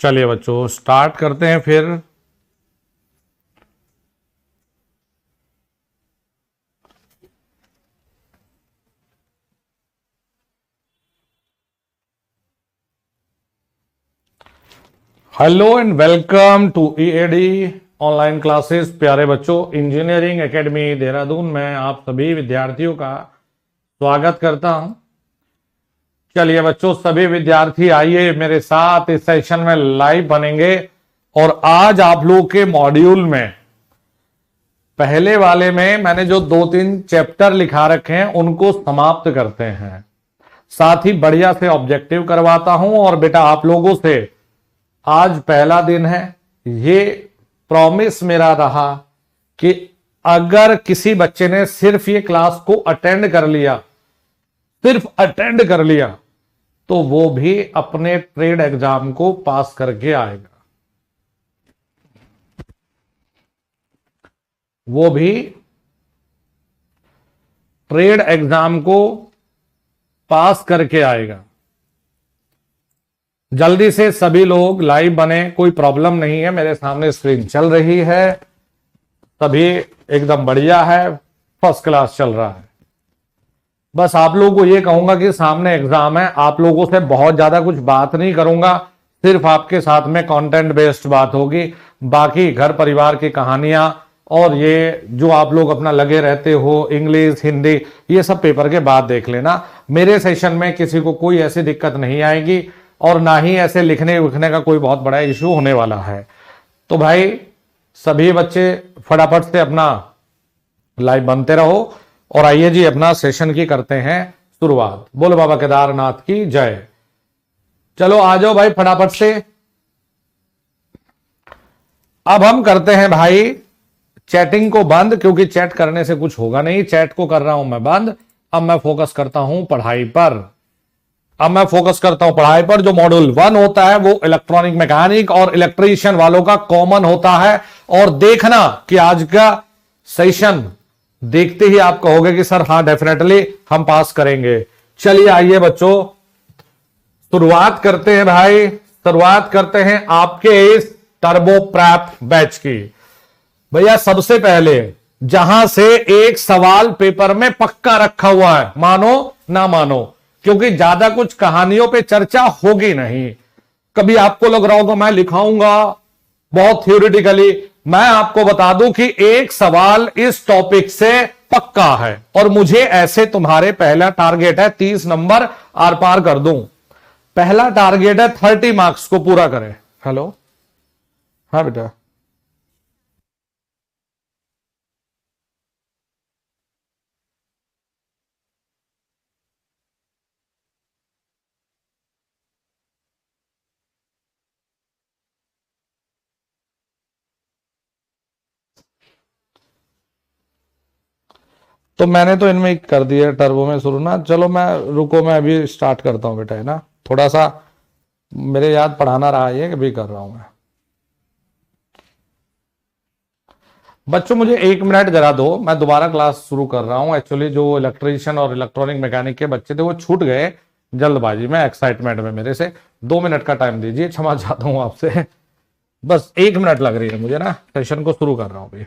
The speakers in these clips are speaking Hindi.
चलिए बच्चों स्टार्ट करते हैं फिर। Hello and welcome to EAD online classes. प्यारे बच्चों, इंजीनियरिंग एकेडमी देहरादून में आप सभी विद्यार्थियों का स्वागत करता हूं। चलिए बच्चों, सभी विद्यार्थी आइए मेरे साथ इस सेशन में लाइव बनेंगे। और आज आप लोग के मॉड्यूल में पहले वाले में मैंने जो 2-3 चैप्टर लिखा रखे हैं उनको समाप्त करते हैं। साथ ही बढ़िया से ऑब्जेक्टिव करवाता हूं। और बेटा आप लोगों से आज पहला दिन है, ये प्रॉमिस मेरा रहा कि अगर किसी बच्चे ने सिर्फ ये क्लास को अटेंड कर लिया, सिर्फ अटेंड कर लिया, तो वो भी अपने ट्रेड एग्जाम को पास करके आएगा। वो भी ट्रेड एग्जाम को पास करके आएगा। जल्दी से सभी लोग लाइव बने, कोई प्रॉब्लम नहीं है। मेरे सामने स्क्रीन चल रही है, सभी एकदम बढ़िया है, फर्स्ट क्लास चल रहा है। बस आप लोगों को ये कहूंगा कि सामने एग्जाम है, आप लोगों से बहुत ज्यादा कुछ बात नहीं करूंगा, सिर्फ आपके साथ में कंटेंट बेस्ड बात होगी। बाकी घर परिवार की कहानियां और ये जो आप लोग अपना लगे रहते हो इंग्लिश हिंदी, ये सब पेपर के बाद देख लेना। मेरे सेशन में किसी को कोई ऐसी दिक्कत नहीं आएगी और ना ही ऐसे लिखने उखने का कोई बहुत बड़ा इश्यू होने वाला है। तो भाई सभी बच्चे फटाफट से अपना लाइव बनते रहो। और आइए जी अपना सेशन की करते हैं शुरुआत। बोलो बाबा केदारनाथ की जय। चलो आ जाओ भाई फटाफट से। अब हम करते हैं भाई चैटिंग को बंद, क्योंकि चैट करने से कुछ होगा नहीं। चैट को कर रहा हूं मैं बंद। अब मैं फोकस करता हूं पढ़ाई पर। जो मॉड्यूल 1 होता है वो इलेक्ट्रॉनिक मैकेनिक और इलेक्ट्रीशियन वालों का कॉमन होता है। और देखना कि आज का सेशन देखते ही आप कहोगे कि सर हाँ डेफिनेटली हम पास करेंगे। चलिए आइए बच्चों शुरुआत करते हैं भाई, शुरुआत करते हैं आपके इस टर्बो प्रैप बैच की। भैया सबसे पहले जहां से एक सवाल पेपर में पक्का रखा हुआ है, मानो ना मानो, क्योंकि ज्यादा कुछ कहानियों पे चर्चा होगी नहीं। कभी आपको लग रहा होगा मैं लिखाऊंगा बहुत थ्योरेटिकली, मैं आपको बता दूं कि एक सवाल इस टॉपिक से पक्का है। और मुझे ऐसे तुम्हारे पहला टारगेट है 30 नंबर आर पार कर दूं। पहला टारगेट है 30 मार्क्स को पूरा करें। हेलो, हाँ बेटा, तो मैंने तो इनमें कर दिया टर्बो में शुरू ना। चलो मैं रुको, मैं अभी स्टार्ट करता हूं बेटा, है ना। थोड़ा सा मेरे याद पढ़ाना रहा है कि भी कर रहा हूं मैं। बच्चों मुझे 1 मिनट जरा दो, मैं दोबारा क्लास शुरू कर रहा हूं। एक्चुअली जो इलेक्ट्रीशियन और इलेक्ट्रॉनिक मैकेनिक के बच्चे थे वो छूट गए जल्दबाजी में, एक्साइटमेंट में। मेरे से 2 मिनट का टाइम दीजिए, क्षमा चाहता हूं आपसे। बस 1 मिनट लग रही है मुझे ना, सेशन को शुरू कर रहा हूं अभी।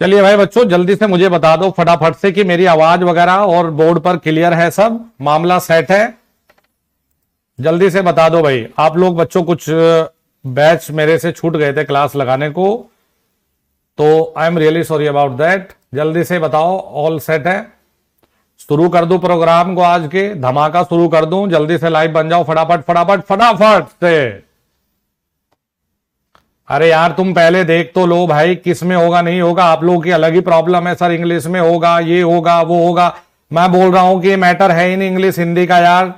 चलिए भाई बच्चों जल्दी से मुझे बता दो फटाफट से कि मेरी आवाज वगैरह और बोर्ड पर क्लियर है, सब मामला सेट है। जल्दी से बता दो भाई। आप लोग बच्चों कुछ बैच मेरे से छूट गए थे क्लास लगाने को, तो I am really sorry about that. जल्दी से बताओ ऑल सेट है। शुरू कर दूं प्रोग्राम को, आज के धमाका शुरू कर दूं। जल्दी से लाइव बन जाओ फटाफट फटाफट फटाफट से। अरे यार तुम पहले देख तो लो भाई, किस में होगा नहीं होगा। आप लोगों की अलग ही प्रॉब्लम है, सर इंग्लिश में होगा, ये होगा वो होगा। मैं बोल रहा हूं कि ये मैटर है ही नहीं इंग्लिश हिंदी का यार।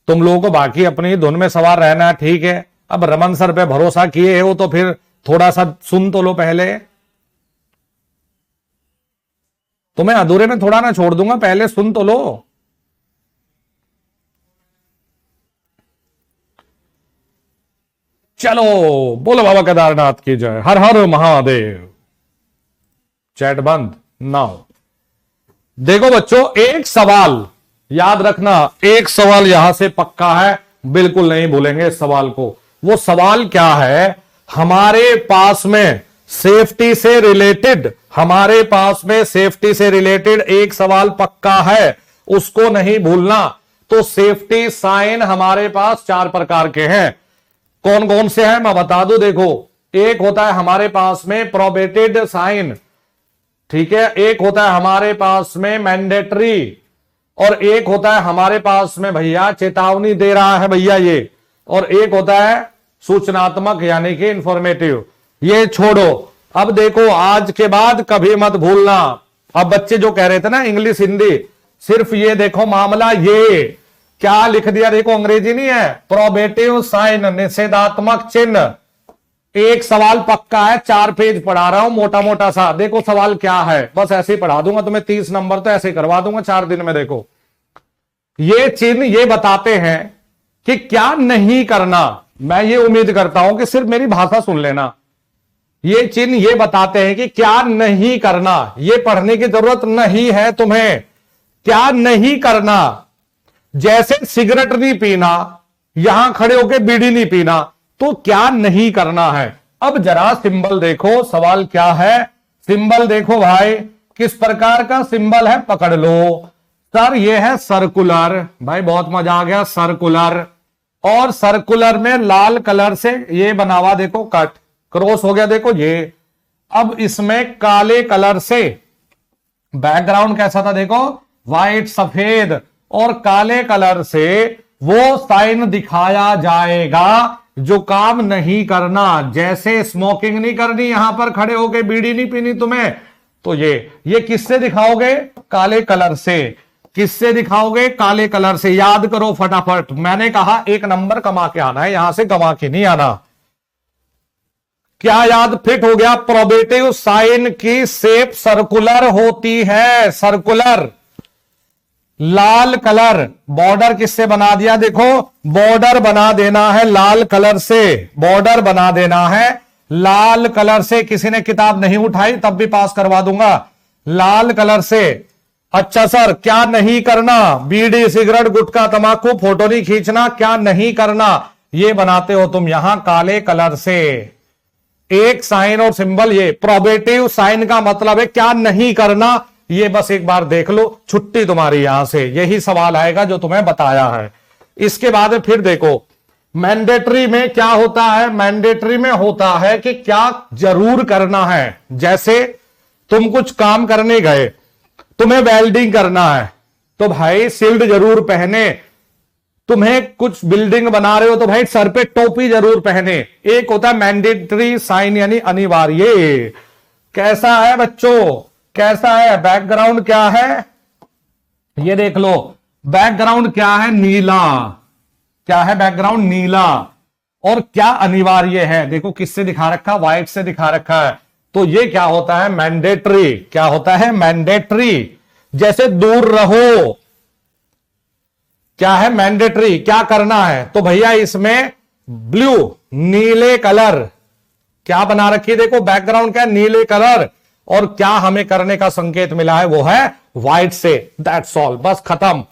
तुम लोगों को बाकी अपनी धुन में सवार रहना है, ठीक है। अब रमन सर पे भरोसा किए हो तो फिर थोड़ा सा सुन तो लो पहले। तुम्हें अधूरे में थोड़ा ना छोड़ दूंगा, पहले सुन तो लो। चलो बोलो बाबा केदारनाथ की जय, हर हर महादेव। चैट बंद नाउ। देखो बच्चों, एक सवाल याद रखना, एक सवाल यहां से पक्का है, बिल्कुल नहीं भूलेंगे इस सवाल को। वो सवाल क्या है, हमारे पास में सेफ्टी से रिलेटेड, हमारे पास में सेफ्टी से रिलेटेड एक सवाल पक्का है, उसको नहीं भूलना। तो सेफ्टी साइन हमारे पास 4 प्रकार के हैं। कौन कौन से हैं मैं बता दूं। देखो, एक होता है हमारे पास में प्रोबेटेड साइन, ठीक है, एक होता है हमारे पास में मैंडेटरी, और एक होता है हमारे पास में भैया चेतावनी दे रहा है भैया ये, और एक होता है सूचनात्मक यानी कि इंफॉर्मेटिव। ये छोड़ो, अब देखो आज के बाद कभी मत भूलना। अब बच्चे जो कह रहे थे ना इंग्लिश हिंदी, सिर्फ ये देखो मामला, ये क्या लिख दिया देखो, अंग्रेजी नहीं है, प्रोबेटिव साइन, निषेधात्मक चिन्ह। एक सवाल पक्का है, 4 पेज पढ़ा रहा हूं मोटा मोटा सा। देखो सवाल क्या है, बस ऐसे ही पढ़ा दूंगा तुम्हें, 30 नंबर तो ऐसे ही करवा दूंगा 4 दिन में। देखो ये चिन्ह ये बताते हैं कि क्या नहीं करना। मैं ये उम्मीद करता हूं कि सिर्फ मेरी भाषा सुन लेना। ये चिन्ह ये बताते हैं कि क्या नहीं करना, ये पढ़ने की जरूरत नहीं है तुम्हें। क्या नहीं करना, जैसे सिगरेट नहीं पीना, यहां खड़े होकर बीड़ी नहीं पीना, तो क्या नहीं करना है। अब जरा सिंबल देखो, सवाल क्या है, सिंबल देखो भाई, किस प्रकार का सिंबल है पकड़ लो। सर ये है सर्कुलर, भाई बहुत मजा आ गया, सर्कुलर। और सर्कुलर में लाल कलर से ये बना हुआ देखो, कट क्रॉस हो गया देखो ये। अब इसमें काले कलर से बैकग्राउंड कैसा था देखो, व्हाइट सफेद, और काले कलर से वो साइन दिखाया जाएगा जो काम नहीं करना। जैसे स्मोकिंग नहीं करनी, यहां पर खड़े होके बीड़ी नहीं पीनी तुम्हें, तो ये किससे दिखाओगे, काले कलर से। किससे दिखाओगे, काले कलर से। याद करो फटाफट, मैंने कहा 1 नंबर कमा के आना है, यहां से गंवा के नहीं आना। क्या याद फिट हो गया, प्रोबेटिव साइन की शेप सर्कुलर होती है, सर्कुलर। लाल कलर, बॉर्डर किससे बना दिया देखो, बॉर्डर बना देना है लाल कलर से, बॉर्डर बना देना है लाल कलर से। किसी ने किताब नहीं उठाई तब भी पास करवा दूंगा, लाल कलर से। अच्छा सर क्या नहीं करना, बीड़ी सिगरेट गुटखा तंबाकू फोटो नहीं खींचना, क्या नहीं करना, ये बनाते हो तुम यहां काले कलर से। एक साइन और सिंबल, ये प्रोबेटिव साइन का मतलब है क्या नहीं करना। ये बस एक बार देख लो, छुट्टी तुम्हारी यहां से, यही सवाल आएगा जो तुम्हें बताया है। इसके बाद फिर देखो मैंडेटरी में क्या होता है, मैंडेटरी में होता है कि क्या जरूर करना है। जैसे तुम कुछ काम करने गए, तुम्हें वेल्डिंग करना है तो भाई शील्ड जरूर पहने, तुम्हें कुछ बिल्डिंग बना रहे हो तो भाई सर पे टोपी जरूर पहने। एक होता है मैंडेटरी साइन यानी अनिवार्य। कैसा है बच्चों, कैसा है, बैकग्राउंड क्या है, ये देख लो, बैकग्राउंड क्या है, नीला। क्या है बैकग्राउंड, नीला। और क्या अनिवार्य है, देखो किससे दिखा रखा, व्हाइट से दिखा रखा है। तो ये क्या होता है, मैंडेटरी। क्या होता है, मैंडेटरी। जैसे दूर रहो, क्या है, मैंडेटरी, क्या करना है। तो भैया इसमें ब्लू, नीले कलर, क्या बना रखी है देखो, बैकग्राउंड क्या है, नीले कलर। और क्या हमें करने का संकेत मिला है, वो है व्हाइट से। दैट्स ऑल, बस खत्म।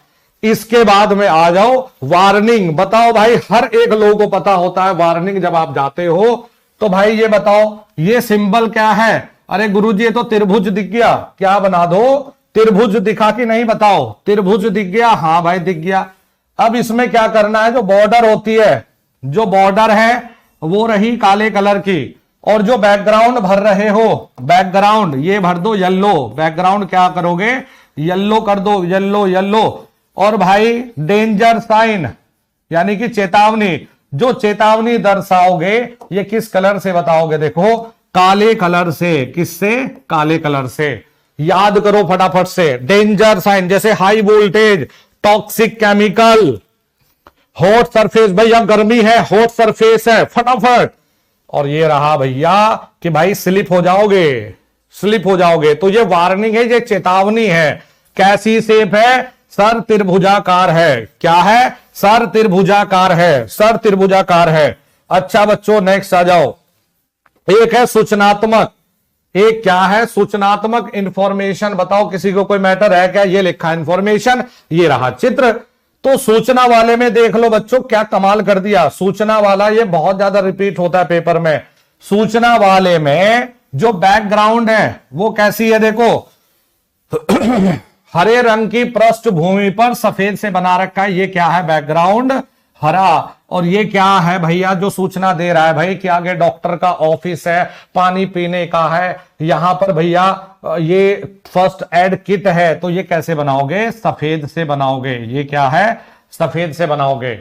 इसके बाद में आ जाओ वार्निंग। बताओ भाई, हर एक लोगों को पता होता है वार्निंग जब आप जाते हो तो भाई ये बताओ ये सिंबल क्या है। अरे गुरुजी ये तो त्रिभुज दिख गया, क्या बना दो, त्रिभुज दिखा कि नहीं, बताओ। त्रिभुज दिख गया, हाँ भाई दिख गया। अब इसमें क्या करना है, जो बॉर्डर होती है, जो बॉर्डर है वो रही काले कलर की, और जो बैकग्राउंड भर रहे हो, बैकग्राउंड ये भर दो येलो। बैकग्राउंड क्या करोगे, येलो कर दो, येलो येलो। और भाई डेंजर साइन यानी कि चेतावनी, जो चेतावनी दर्शाओगे ये किस कलर से बताओगे, देखो काले कलर से। किससे, काले कलर से। याद करो फटाफट से। डेंजर साइन जैसे high voltage, toxic chemical, hot surface, भैया गर्मी है, हॉट सरफेस है, फटाफट। और ये रहा भैया कि भाई स्लिप हो जाओगे, स्लिप हो जाओगे। तो ये वार्निंग है, ये चेतावनी है। कैसी शेप है, सर त्रिभुजाकार है। क्या है, सर त्रिभुजाकार है, सर त्रिभुजाकार है। अच्छा बच्चों नेक्स्ट आ जाओ। एक है सूचनात्मक, एक क्या है, सूचनात्मक इंफॉर्मेशन। बताओ किसी को कोई मैटर है क्या? ये लिखा इंफॉर्मेशन, ये रहा चित्र। तो सूचना वाले में देख लो बच्चों क्या कमाल कर दिया। सूचना वाला ये बहुत ज्यादा रिपीट होता है पेपर में। सूचना वाले में जो बैकग्राउंड है वो कैसी है, देखो हरे रंग की पृष्ठभूमि पर सफेद से बना रखा है, ये क्या है, बैकग्राउंड हरा। और ये क्या है भैया, जो सूचना दे रहा है भाई कि आगे डॉक्टर का ऑफिस है, पानी पीने का है, यहां पर भैया ये फर्स्ट एड किट है, तो ये कैसे बनाओगे, सफेद से बनाओगे। ये क्या है, सफेद से बनाओगे,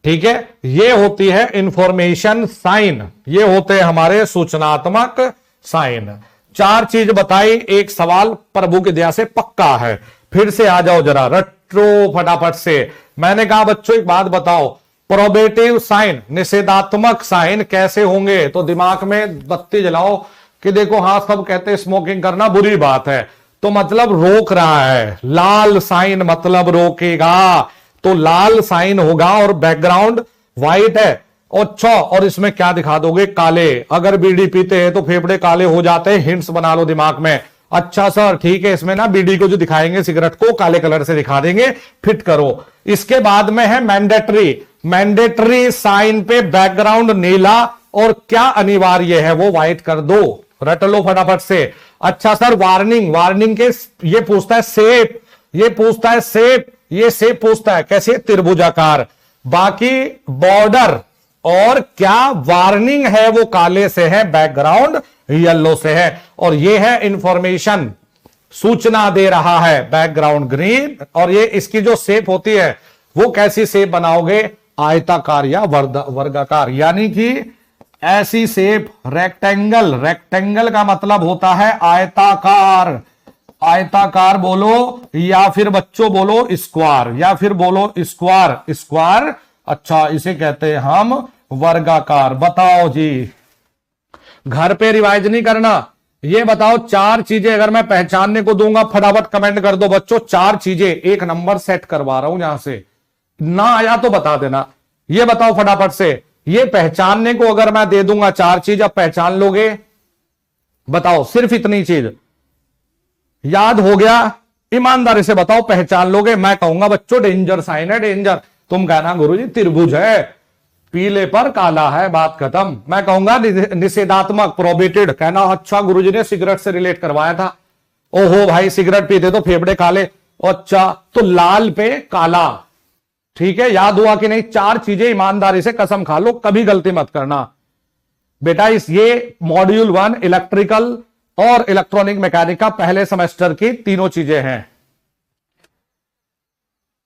ठीक है। ये होती है इंफॉर्मेशन साइन, ये होते हैं हमारे सूचनात्मक साइन। 4 चीज बताई, एक सवाल प्रभु की दया से पक्का है। फिर से आ जाओ जरा, रट्रो फटाफट से। मैंने कहा बच्चों एक बात बताओ, प्रोबेटिव साइन, निषेधात्मक साइन कैसे होंगे? तो दिमाग में बत्ती जलाओ कि देखो हाँ सब कहते हैं स्मोकिंग करना बुरी बात है, तो मतलब रोक रहा है। लाल साइन मतलब रोकेगा, तो लाल साइन होगा और बैकग्राउंड व्हाइट है। अच्छा, और इसमें क्या दिखा दोगे, काले। अगर बीड़ी पीते हैं तो फेफड़े काले हो जाते हैं, हिंट्स बना लो दिमाग में। अच्छा सर ठीक है, इसमें ना बीड़ी को जो दिखाएंगे सिगरेट को काले कलर से दिखा देंगे, फिट करो। इसके बाद में है मैंडेटरी। मैंडेटरी साइन पे बैकग्राउंड नीला और क्या अनिवार्य है वो व्हाइट कर दो, रट लो फटाफट से। अच्छा सर वार्निंग, वार्निंग के ये पूछता है शेप, ये पूछता है शेप, ये शेप पूछता है कैसे, त्रिभुजाकार। बाकी बॉर्डर और क्या वार्निंग है वो काले से है, बैकग्राउंड येलो से है। और ये है इंफॉर्मेशन, सूचना दे रहा है, बैकग्राउंड ग्रीन। और ये इसकी जो शेप होती है वो कैसी शेप बनाओगे, आयताकार या वर्गाकार, यानी कि ऐसी शेप, रेक्टेंगल। रेक्टेंगल का मतलब होता है आयताकार, आयताकार बोलो, या फिर बच्चों बोलो स्क्वायर, या फिर बोलो स्क्वायर, स्क्वायर। अच्छा इसे कहते हैं हम वर्गाकार। बताओ जी, घर पे रिवाइज नहीं करना, ये बताओ 4 चीजें अगर मैं पहचानने को दूंगा, फटाफट कमेंट कर दो बच्चों। 4 चीजें, एक नंबर सेट करवा रहा हूं यहां से, ना आया तो बता देना। ये बताओ फटाफट से, ये पहचानने को अगर मैं दे दूंगा 4 चीज, अब पहचान लोगे? बताओ, सिर्फ इतनी चीज याद हो गया? ईमानदारी से बताओ पहचान लोगे? मैं कहूंगा बच्चों डेंजर साइन है, डेंजर। तुम कहना गुरुजी त्रिभुज है, पीले पर काला है, बात खत्म। मैं कहूंगा निषेधात्मक, प्रोबेटेड। कहना अच्छा गुरुजी ने सिगरेट से रिलेट करवाया था, ओहो भाई सिगरेट पीते तो फेफड़े काले। अच्छा तो लाल पे काला, ठीक है, याद हुआ कि नहीं? 4 चीजें ईमानदारी से कसम खा लो, कभी गलती मत करना बेटा। इस ये मॉड्यूल 1 इलेक्ट्रिकल और इलेक्ट्रॉनिक मैकेनिक का पहले सेमेस्टर की तीनों चीजें हैं,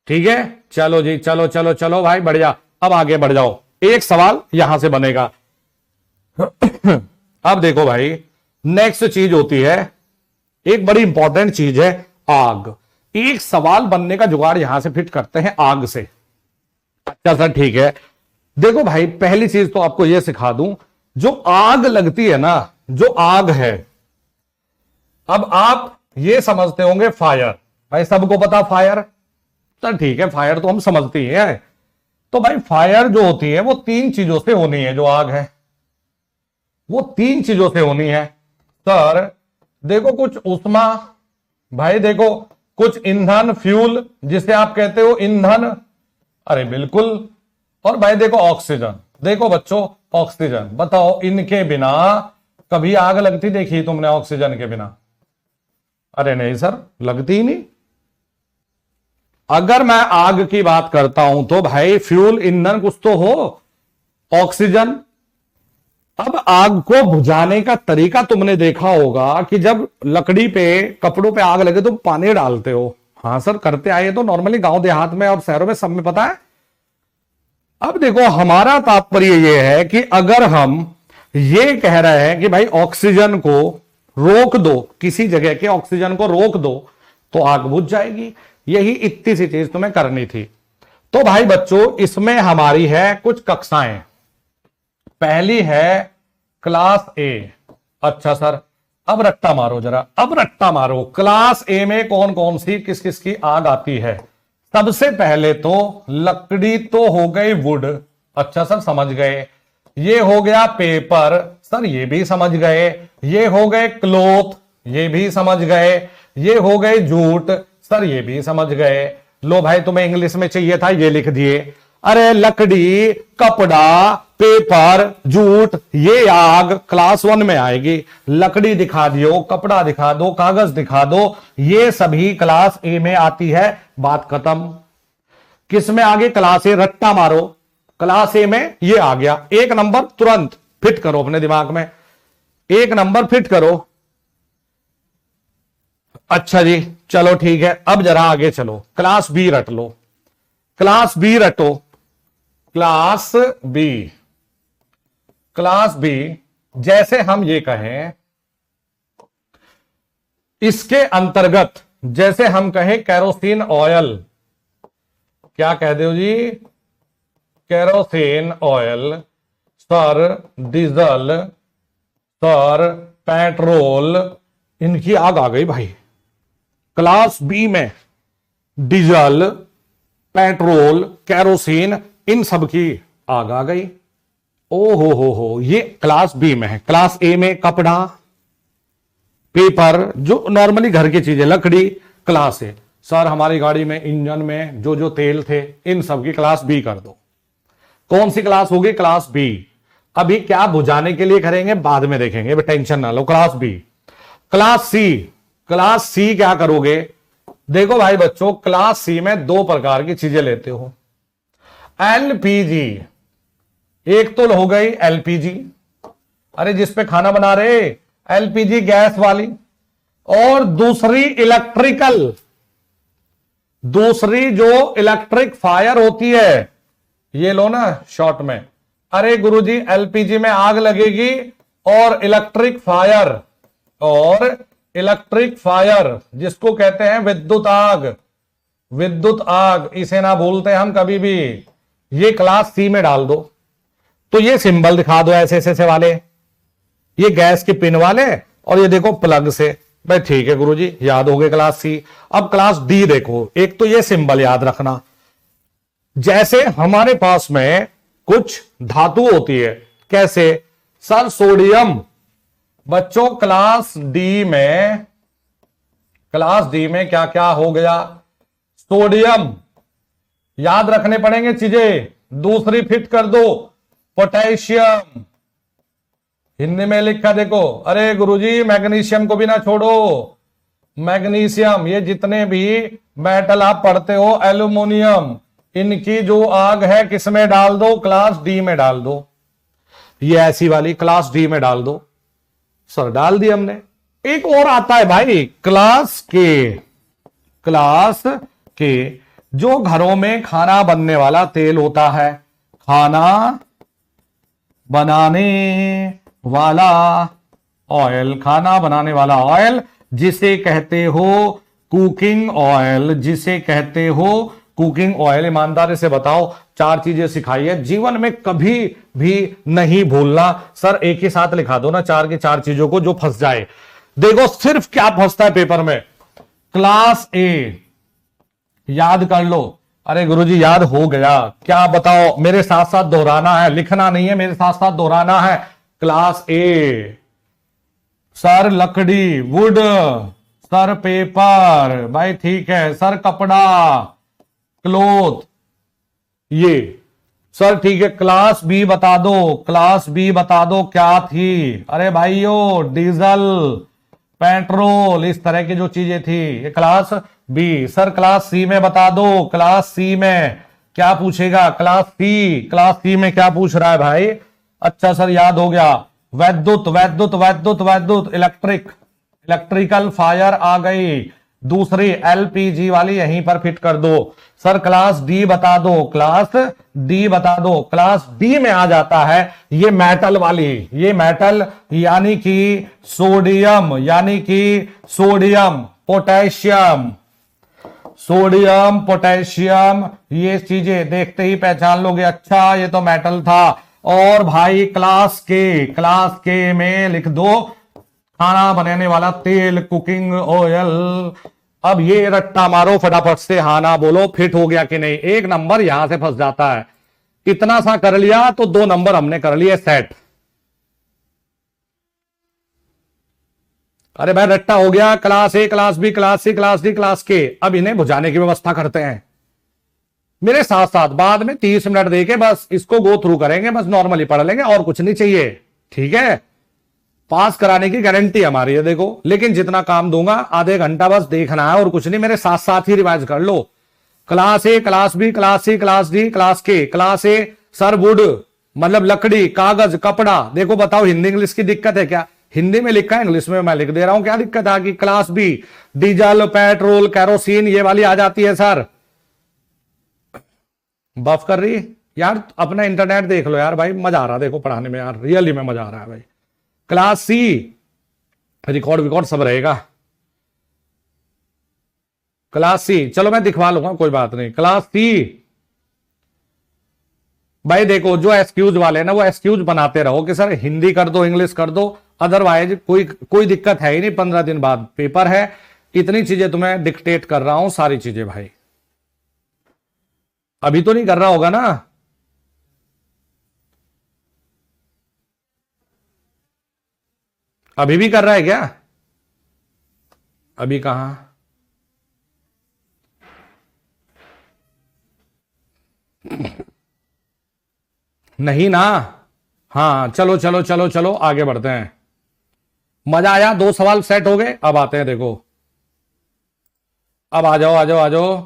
ठीक है। चलो जी, चलो चलो चलो भाई बढ़िया। अब आगे बढ़ जाओ, एक सवाल यहां से बनेगा। अब देखो भाई, नेक्स्ट चीज होती है, एक बड़ी इंपॉर्टेंट चीज है आग। एक सवाल बनने का जुगाड़ यहां से फिट करते हैं आग से। अच्छा सर ठीक है, देखो भाई पहली चीज तो आपको यह सिखा दूं, जो आग लगती है ना, जो आग है, अब आप ये समझते होंगे फायर, भाई सबको पता फायर, सर ठीक है फायर तो हम समझते ही हैं। तो भाई फायर जो होती है वो 3 चीजों से होनी है, जो आग है वो 3 चीजों से होनी है। सर देखो कुछ उष्मा, भाई देखो कुछ ईंधन, फ्यूल जिसे आप कहते हो ईंधन, अरे बिल्कुल, और भाई देखो ऑक्सीजन। देखो बच्चों ऑक्सीजन, बताओ इनके बिना कभी आग लगती देखी तुमने ऑक्सीजन के बिना? अरे नहीं सर, लगती ही नहीं। अगर मैं आग की बात करता हूं तो भाई फ्यूल, ईंधन कुछ तो हो, ऑक्सीजन। अब आग को बुझाने का तरीका तुमने देखा होगा कि जब लकड़ी पे, कपड़ों पे आग लगे तो पानी डालते हो। हाँ सर करते आए तो नॉर्मली गांव देहात में और शहरों में सब में पता है। अब देखो हमारा तात्पर्य यह है कि अगर हम ये कह रहे हैं कि भाई ऑक्सीजन को रोक दो, किसी जगह के ऑक्सीजन को रोक दो तो आग बुझ जाएगी। यही इतनी सी चीज तुम्हें करनी थी। तो भाई बच्चों इसमें हमारी है कुछ कक्षाएं। पहली है क्लास ए। अच्छा सर अब रट्टा मारो जरा, अब रट्टा मारो, क्लास ए में कौन कौन सी किस किस की आग आती है? सबसे पहले तो लकड़ी तो हो गई वुड, अच्छा सर समझ गए। ये हो गया पेपर, सर ये भी समझ गए। ये हो गए क्लोथ, ये भी समझ गए। ये हो गए जूट, सर ये भी समझ गए। लो भाई तुम्हें इंग्लिश में चाहिए था, ये लिख दिए। अरे लकड़ी, कपड़ा, पेपर, जूट, ये आग क्लास 1 में आएगी। लकड़ी दिखा दियो, कपड़ा दिखा दो, कागज दिखा दो, ये सभी क्लास ए में आती है। बात खत्म। किस में आगे? क्लास ए। रट्टा मारो, क्लास ए में ये आ गया। एक नंबर तुरंत फिट करो अपने दिमाग में, एक नंबर फिट करो। अच्छा जी चलो ठीक है, अब जरा आगे चलो। क्लास बी रट लो, क्लास बी रटो। क्लास बी, क्लास बी जैसे हम ये कहें, इसके अंतर्गत जैसे हम कहें कैरोसिन ऑयल, क्या कह दो जी? Kerosene oil, sir diesel, sir petrol, इनकी आग आ गई भाई। क्लास बी में डीजल, पेट्रोल, कैरोसिन, इन सब की आग आ गई। ओ हो, ये क्लास बी में है। क्लास ए में कपड़ा, पेपर, जो नॉर्मली घर की चीजें, लकड़ी, क्लास ए। सर हमारी गाड़ी में, इंजन में जो जो तेल थे, इन सब की क्लास बी कर दो। कौन सी क्लास होगी? Class B. अभी क्या बुझाने के लिए करेंगे, बाद में देखेंगे, टेंशन ना लो। Class B. Class C, class C क्या करोगे? देखो भाई बच्चों, क्लास सी में दो प्रकार की चीजें लेते हो। एलपीजी, एक तो हो गई एलपीजी, अरे जिस पे खाना बना रहे, एलपीजी गैस वाली। और दूसरी इलेक्ट्रिकल, दूसरी जो इलेक्ट्रिक फायर होती है, ये लो ना शॉर्ट में। अरे गुरुजी एलपीजी में आग लगेगी और इलेक्ट्रिक फायर, और इलेक्ट्रिक फायर जिसको कहते हैं विद्युत आग, विद्युत आग, इसे ना भूलते हम कभी भी। ये क्लास सी में डाल दो। तो ये सिंबल दिखा दो ऐसे ऐसे वाले, ये गैस के पिन वाले, और ये देखो प्लग से। भाई ठीक है गुरुजी, याद हो गए क्लास सी। अब क्लास डी देखो, एक तो ये सिंबल याद रखना। जैसे हमारे पास में कुछ धातु होती है, कैसे? Sir sodium. बच्चों क्लास डी में, क्लास डी में क्या क्या हो गया? सोडियम। याद रखने पड़ेंगे चीजें। दूसरी फिट कर दो, पोटेशियम। हिंदी में लिखा देखो। अरे गुरुजी मैग्नीशियम को भी ना छोड़ो, मैग्नीशियम, ये जितने भी मेटल आप पढ़ते हो, एल्यूमिनियम, इनकी जो आग है किसमें डाल दो? क्लास डी में डाल दो। ये ऐसी वाली क्लास डी में डाल दो। सर डाल दी हमने। एक और आता है भाई, क्लास के। क्लास के जो घरों में खाना बनने वाला तेल होता है, खाना बनाने वाला ऑयल, खाना बनाने वाला ऑयल, जिसे कहते हो कुकिंग ऑयल, जिसे कहते हो कुकिंग ऑयल। ईमानदारी से बताओ, चार चीजें सिखाई है, जीवन में कभी भी नहीं भूलना। सर एक ही साथ लिखा दो ना चार की चार चीजों को, जो फंस जाए। देखो सिर्फ क्या फंसता है पेपर में, क्लास ए याद कर लो। अरे गुरुजी याद हो गया, क्या बताओ? मेरे साथ साथ दोहराना है, लिखना नहीं है, मेरे साथ साथ दोहराना है। क्लास ए, सर लकड़ी, वुड, सर पेपर, भाई ठीक है, सर कपड़ा, क्लोथ, ये सर ठीक है। क्लास बी बता दो, क्लास बी बता दो क्या थी? अरे भाइयों डीजल, पेट्रोल, इस तरह की जो चीजें थी, ये class B. Sir class C में बता दो, क्लास सी में क्या पूछेगा? क्लास सी, क्लास सी में क्या पूछ रहा है भाई? अच्छा सर याद हो गया, वैद्युत, वैद्युत, वैद्युत, वैद्युत, इलेक्ट्रिक, इलेक्ट्रिकल फायर आ गई। दूसरी एलपीजी वाली यहीं पर फिट कर दो। सर क्लास डी बता दो, क्लास डी बता दो। क्लास डी में आ जाता है ये मेटल वाली, ये मेटल यानी कि सोडियम, यानी कि सोडियम, पोटेशियम, सोडियम, पोटेशियम, ये चीजें देखते ही पहचान लोगे, अच्छा ये तो मेटल था। और भाई क्लास के, क्लास के में लिख दो खाना बनाने वाला तेल, कुकिंग ऑयल। अब ये रट्टा मारो फटाफट से, हाँ ना बोलो, फिट हो गया कि नहीं। एक नंबर यहां से फंस जाता है, इतना सा कर लिया तो 2 नंबर हमने कर लिए सेट। अरे भाई रट्टा हो गया, class A, class B, class C, class D, class K. अब इन्हें बुझाने की व्यवस्था करते हैं मेरे साथ साथ। बाद में 30 मिनट देके बस इसको गो थ्रू करेंगे, बस नॉर्मली पढ़ लेंगे और कुछ नहीं चाहिए, ठीक है। पास कराने की गारंटी हमारी है देखो। लेकिन जितना काम दूंगा आधे घंटा बस देखना है और कुछ नहीं, मेरे साथ साथ ही रिवाइज कर लो। Class A, class B, class C, class D, class K. Class A sir wood मतलब लकड़ी, कागज, कपड़ा। देखो बताओ हिंदी इंग्लिश की दिक्कत है क्या? हिंदी में लिखा है, इंग्लिश में मैं लिख दे रहा हूं, क्या दिक्कत है? कि class B diesel, petrol, kerosene ये वाली आ जाती है सर। बफ कर रही यार, अपना इंटरनेट देख लो यार भाई, मजा आ रहा है देखो पढ़ाने में यार, रियली में मजा आ रहा है भाई। क्लास सी रिकॉर्ड विकॉर्ड सब रहेगा। क्लास सी चलो मैं दिखवा लूंगा, कोई बात नहीं। क्लास सी भाई देखो, जो एक्सक्यूज वाले हैं ना वो एक्सक्यूज बनाते रहो कि सर हिंदी कर दो, इंग्लिश कर दो, अदरवाइज कोई दिक्कत है ही नहीं। 15 दिन बाद पेपर है, इतनी चीजें तुम्हें डिक्टेट कर रहा हूं, सारी चीजें भाई। अभी तो नहीं कर रहा होगा ना? अभी भी कर रहा है क्या? अभी कहां? नहीं ना? हाँ चलो चलो चलो चलो आगे बढ़ते हैं। मजा आया? 2 सवाल सेट हो गए। अब आते हैं देखो, अब आ जाओ आ जाओ आ जाओ,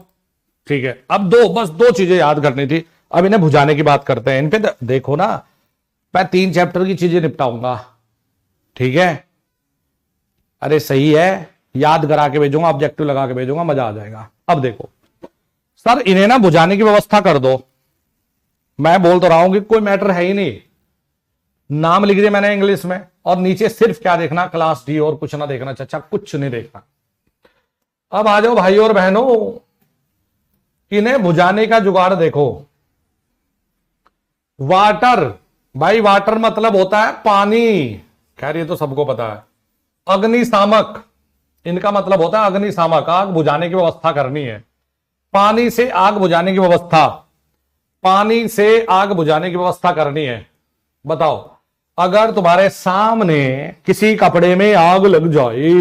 ठीक है। अब बस दो चीजें याद करनी थी। अब इन्हें बुझाने की बात करते हैं। इन पे देखो ना, मैं 3 चैप्टर की चीजें निपटाऊंगा, ठीक है। अरे सही है, याद करा के भेजूंगा, ऑब्जेक्टिव लगा के भेजूंगा, मजा आ जाएगा। अब देखो सर, इन्हें ना बुझाने की व्यवस्था कर दो। मैं बोल तो रहा हूं कि कोई मैटर है ही नहीं। नाम लिख दिया मैंने इंग्लिश में, और नीचे सिर्फ क्या देखना? क्लास डी, और कुछ ना देखना चाचा, कुछ नहीं देखना। अब आ जाओ भाई और बहनों, इन्हें बुझाने का जुगाड़ देखो। वाटर, भाई वाटर मतलब होता है पानी, खैर ये तो सबको पता है। अग्निशामक, इनका मतलब होता है अग्निशामक, आग बुझाने की व्यवस्था करनी है। पानी से आग बुझाने की व्यवस्था, पानी से आग बुझाने की व्यवस्था करनी है। बताओ, अगर तुम्हारे सामने किसी कपड़े में आग लग जाए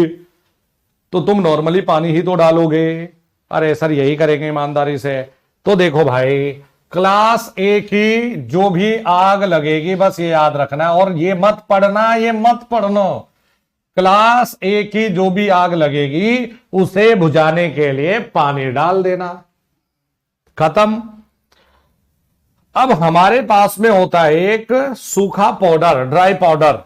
तो तुम नॉर्मली पानी ही तो डालोगे। अरे सर यही करेंगे ईमानदारी से। तो देखो भाई, क्लास ए की जो भी आग लगेगी बस ये याद रखना, और ये मत पढ़ना, ये मत पढ़ना। क्लास ए की जो भी आग लगेगी उसे बुझाने के लिए पानी डाल देना, खत्म। अब हमारे पास में होता है एक सूखा पाउडर, ड्राई पाउडर।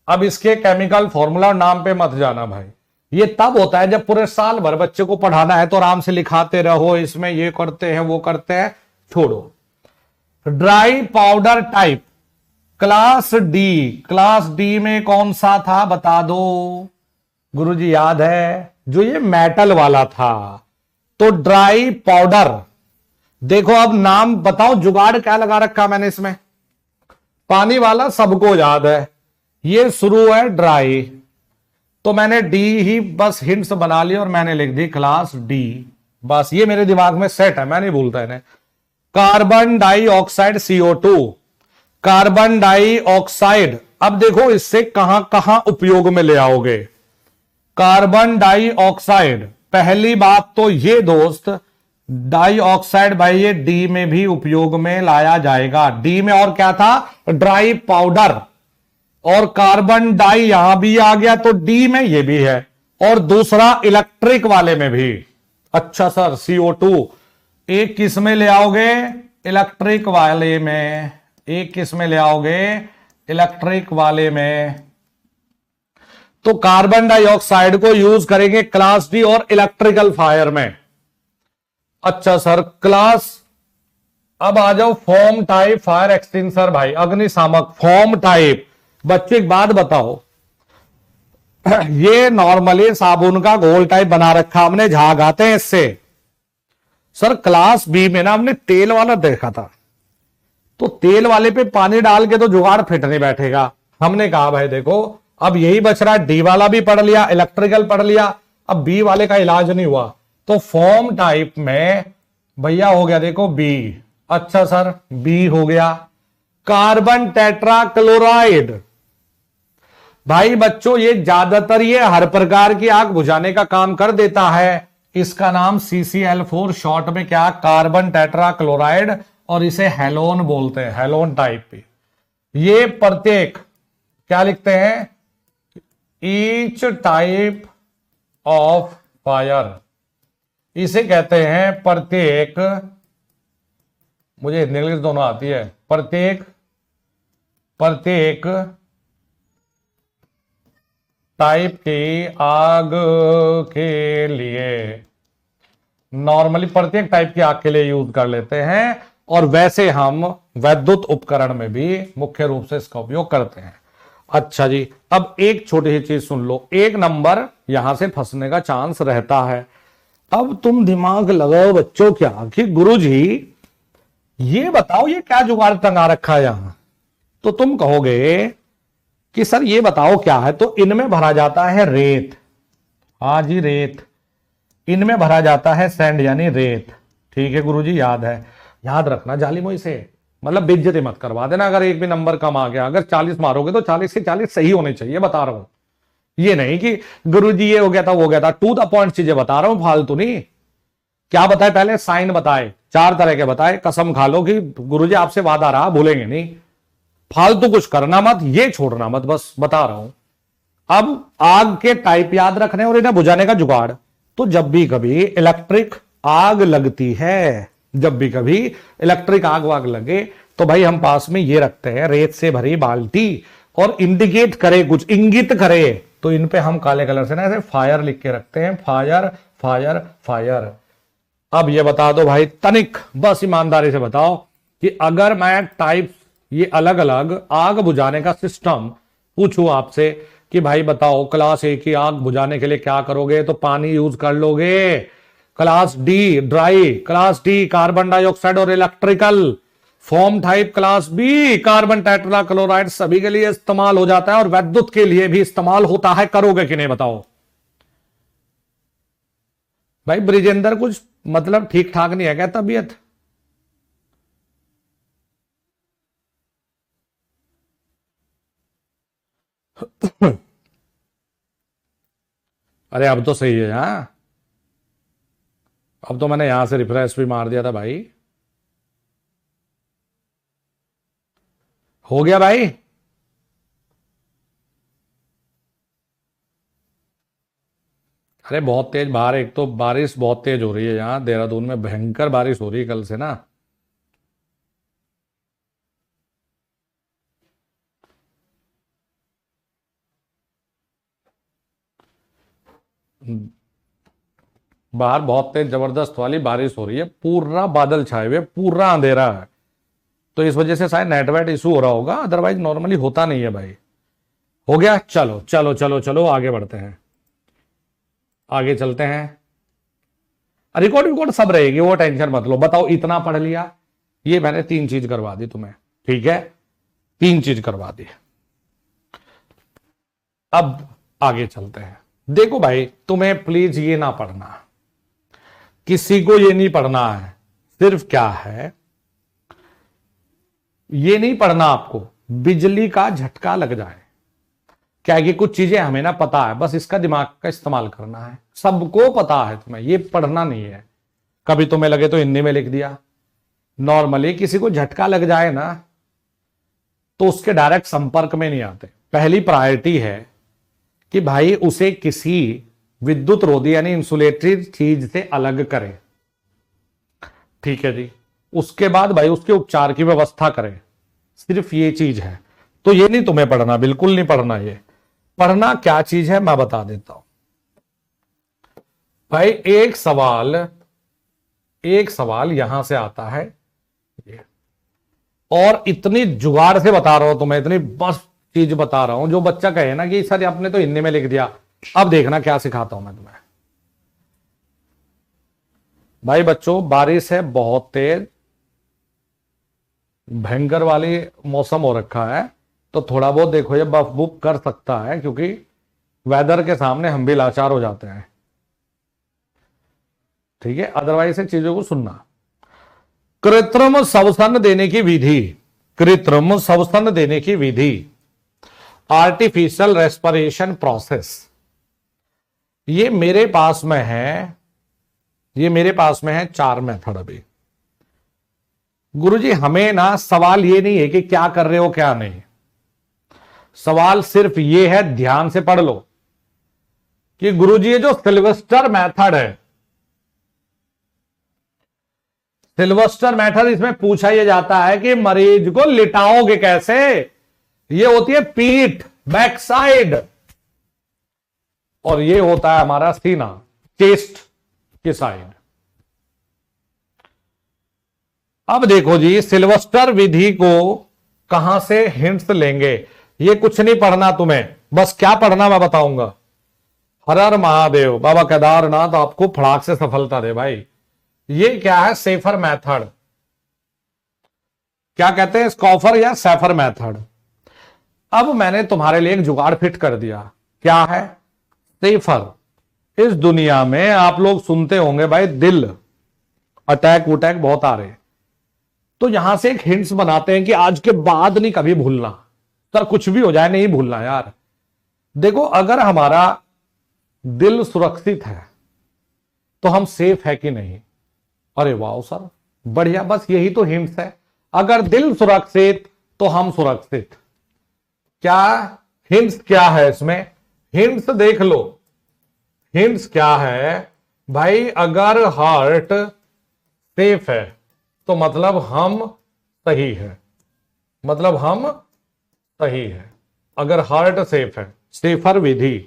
अब इसके केमिकल फॉर्मूला नाम पे मत जाना भाई, ये तब होता है जब पूरे साल भर बच्चे को पढ़ाना है तो आराम से लिखाते रहो, इसमें ये करते हैं वो करते हैं, छोड़ो। Dry powder type class D, class D में कौन सा था बता दो गुरुजी? याद है? जो ये मेटल वाला था। तो ड्राई पाउडर, देखो अब नाम बताओ, जुगाड़ क्या लगा रखा मैंने इसमें? पानी वाला सबको याद है, ये शुरू है ड्राई, तो मैंने डी ही बस हिंट्स बना ली और मैंने लिख दी क्लास डी। बस ये मेरे दिमाग में सेट है, मैं नहीं भूलता इन्हें। Carbon dioxide CO2, carbon dioxide. अब देखो इससे कहां कहां उपयोग में ले आओगे कार्बन डाइऑक्साइड? पहली बात तो ये दोस्त, डाइऑक्साइड भाई ये डी में भी उपयोग में लाया जाएगा। डी में और क्या था? Dry powder. और कार्बन डाई यहां भी आ गया तो डी में ये भी है। और दूसरा इलेक्ट्रिक वाले में भी। अच्छा सर CO2 एक किस में ले आओगे? इलेक्ट्रिक वाले में। एक किस में ले आओगे? इलेक्ट्रिक वाले में। तो कार्बन डाइऑक्साइड को यूज करेंगे क्लास डी और इलेक्ट्रिकल फायर में। अच्छा सर क्लास, अब आ जाओ फॉर्म टाइप फायर एक्सटिंग्विशर भाई, अग्निशामक फॉर्म टाइप। बच्चे एक बात बताओ, ये नॉर्मली साबुन का गोल टाइप बना रखा हमने, झाग आते हैं इससे। सर क्लास बी में ना हमने तेल वाला देखा था, तो तेल वाले पे पानी डाल के तो जुगाड़ फिट नहीं बैठेगा। हमने कहा भाई देखो अब यही बच रहा है, डी वाला भी पढ़ लिया, इलेक्ट्रिकल पढ़ लिया, अब बी वाले का इलाज नहीं हुआ, तो फॉर्म टाइप में भैया हो गया देखो बी, अच्छा सर, बी हो गया। कार्बन टेट्रा क्लोराइड, भाई बच्चों ये ज्यादातर ये हर प्रकार की आग बुझाने का काम कर देता है। इसका नाम CCl4 शॉर्ट में क्या, कार्बन टेट्रा क्लोराइड, और इसे हेलोन बोलते हैं, हेलोन टाइप पे। ये प्रत्येक क्या लिखते हैं, ईच टाइप ऑफ फायर, इसे कहते हैं प्रत्येक, मुझे हिंदी इंग्लिश दोनों आती है, प्रत्येक टाइप की आग के लिए, नॉर्मली प्रत्येक टाइप की आग के लिए यूज कर लेते हैं। और वैसे हम वैद्युत उपकरण में भी मुख्य रूप से इसका उपयोग करते हैं। अच्छा जी, अब एक छोटी सी चीज सुन लो, एक नंबर यहां से फंसने का चांस रहता है। अब तुम दिमाग लगाओ बच्चों क्या कि गुरुजी ये बताओ ये क्या जुगाड़ टंगा रखा है यहां, तो तुम कहोगे कि सर ये बताओ क्या है, तो इनमें भरा जाता है रेत। हाँ जी रेत, इनमें भरा जाता है सैंड यानी रेत। ठीक है गुरुजी, याद है, याद रखना जालिमोई से, मतलब बेइज्जती मत करवा देना अगर एक भी नंबर कम आ गया। अगर 40 मारोगे तो 40 के 40 सही होने चाहिए, बता रहा हूं। ये नहीं कि गुरुजी ये हो गया था वो हो गया था, टू द पॉइंट चीजें बता रहा हूं, फालतू नहीं। क्या बताए पहले, साइन बताए, 4 तरह के बताए, कसम खा लो कि गुरुजी आपसे वादा रहा भूलेंगे नहीं। फालतू कुछ करना मत, ये छोड़ना मत, बस बता रहा हूं। अब आग के टाइप याद रखने और इन्हें बुझाने का जुगाड़। तो जब भी कभी इलेक्ट्रिक आग लगती है, जब भी कभी इलेक्ट्रिक आग वाग लगे, तो भाई हम पास में ये रखते हैं रेत से भरी बाल्टी, और इंडिकेट करे, कुछ इंगित करे, तो इन पे हम काले कलर से ना ऐसे फायर लिख के रखते हैं, फायर फायर फायर। अब ये बता दो भाई तनिक, बस ईमानदारी से बताओ कि अगर मैं टाइप ये अलग अलग आग बुझाने का सिस्टम पूछूं आपसे कि भाई बताओ क्लास ए की आग बुझाने के लिए क्या करोगे, तो पानी यूज कर लोगे। Class D dry, class D carbon dioxide और electrical, foam type class B carbon tetrachloride, सभी के लिए इस्तेमाल हो जाता है और विद्युत के लिए भी इस्तेमाल होता है। करोगे कि नहीं बताओ भाई। ब्रिजेंदर कुछ मतलब ठीक ठाक नहीं है क्या तबीयत? अरे अब तो सही है। हाँ अब तो मैंने यहां से रिफ्रेश भी मार दिया था भाई। हो गया भाई। अरे बहुत तेज बाहर, एक तो बारिश बहुत तेज हो रही है यहाँ देहरादून में, भयंकर बारिश हो रही है कल से ना। बाहर बहुत तेज जबरदस्त वाली बारिश हो रही है, पूरा बादल छाए हुए, पूरा अंधेरा है, तो इस वजह से शायद नेटवर्क इशू हो रहा होगा, अदरवाइज नॉर्मली होता नहीं है भाई। हो गया, चलो चलो चलो चलो आगे बढ़ते हैं, आगे चलते हैं। रिकॉर्ड रिकॉर्ड सब रहेगी, वो टेंशन मत लो। बताओ इतना पढ़ लिया, ये मैंने 3 चीज करवा दी तुम्हें, ठीक है, 3 चीज करवा दी। अब आगे चलते हैं। देखो भाई तुम्हें प्लीज ये ना पढ़ना, किसी को ये नहीं पढ़ना है, सिर्फ क्या है, ये नहीं पढ़ना आपको बिजली का झटका लग जाए। क्या है कि कुछ चीजें हमें ना पता है, बस इसका दिमाग का इस्तेमाल करना है, सबको पता है, तुम्हें ये पढ़ना नहीं है। कभी तुम्हें लगे तो हिंदी में लिख दिया। नॉर्मली किसी को झटका लग जाए ना, तो उसके डायरेक्ट संपर्क में नहीं आते। पहली प्रायोरिटी है कि भाई उसे किसी विद्युत रोधी यानी इंसुलेटरी चीज से अलग करें, ठीक है जी। उसके बाद भाई उसके उपचार की व्यवस्था करें, सिर्फ ये चीज है। तो ये नहीं तुम्हें पढ़ना, बिल्कुल नहीं पढ़ना। ये पढ़ना क्या चीज है मैं बता देता हूं भाई। एक सवाल यहां से आता है, और इतनी जुगाड़ से बता रहा हूं तुम्हें, इतनी बस चीज बता रहा हूं, जो बच्चा कहे ना कि सर आपने तो हिंदी में लिख दिया, अब देखना क्या सिखाता हूं मैं तुम्हें। भाई बच्चों बारिश है बहुत तेज, भयंकर वाली मौसम हो रखा है, तो थोड़ा बहुत देखो ये बफ बुफ कर सकता है, क्योंकि वेदर के सामने हम भी लाचार हो जाते हैं, ठीक है। अदरवाइज से चीजों को सुनना। कृत्रिम श्वसन देने की विधि, कृत्रिम श्वसन देने की विधि, आर्टिफिशियल रेस्पिरेशन प्रोसेस, ये मेरे पास में है, ये मेरे पास में है 4 मेथड। अभी गुरुजी हमें ना सवाल ये नहीं है कि क्या कर रहे हो क्या नहीं, सवाल सिर्फ ये है, ध्यान से पढ़ लो कि गुरुजी ये जो सिल्वेस्टर मेथड है, सिल्वेस्टर मेथड, इसमें पूछा यह जाता है कि मरीज को लिटाओगे कैसे। ये होती है पीठ, बैक साइड, और ये होता है हमारा सीना, चेस्ट की साइड। अब देखो जी, सिल्वेस्टर विधि को कहां से हिंट्स लेंगे, ये कुछ नहीं पढ़ना तुम्हें, बस क्या पढ़ना मैं बताऊंगा। हर हर महादेव, बाबा केदारनाथ आपको फड़ाक से सफलता दे भाई। ये क्या है, सेफर मेथड, क्या कहते हैं, स्कॉफर या सेफर मेथड। अब मैंने तुम्हारे लिए एक जुगाड़ फिट कर दिया, क्या है, सेफर। इस दुनिया में आप लोग सुनते होंगे भाई, दिल अटैक उटैक बहुत आ रहे, तो यहां से एक हिंट्स बनाते हैं कि आज के बाद नहीं कभी भूलना, सर कुछ भी हो जाए नहीं भूलना यार। देखो अगर हमारा दिल सुरक्षित है तो हम सेफ है कि नहीं। अरे वाह सर बढ़िया, बस यही तो हिंट्स है। अगर दिल सुरक्षित तो हम सुरक्षित। क्या हिंट्स क्या है इसमें, हिंट्स देख लो, हिंट्स क्या है भाई। अगर हार्ट सेफ है तो मतलब हम सही है, मतलब हम सही है। अगर हार्ट सेफ है, सेफर विधि,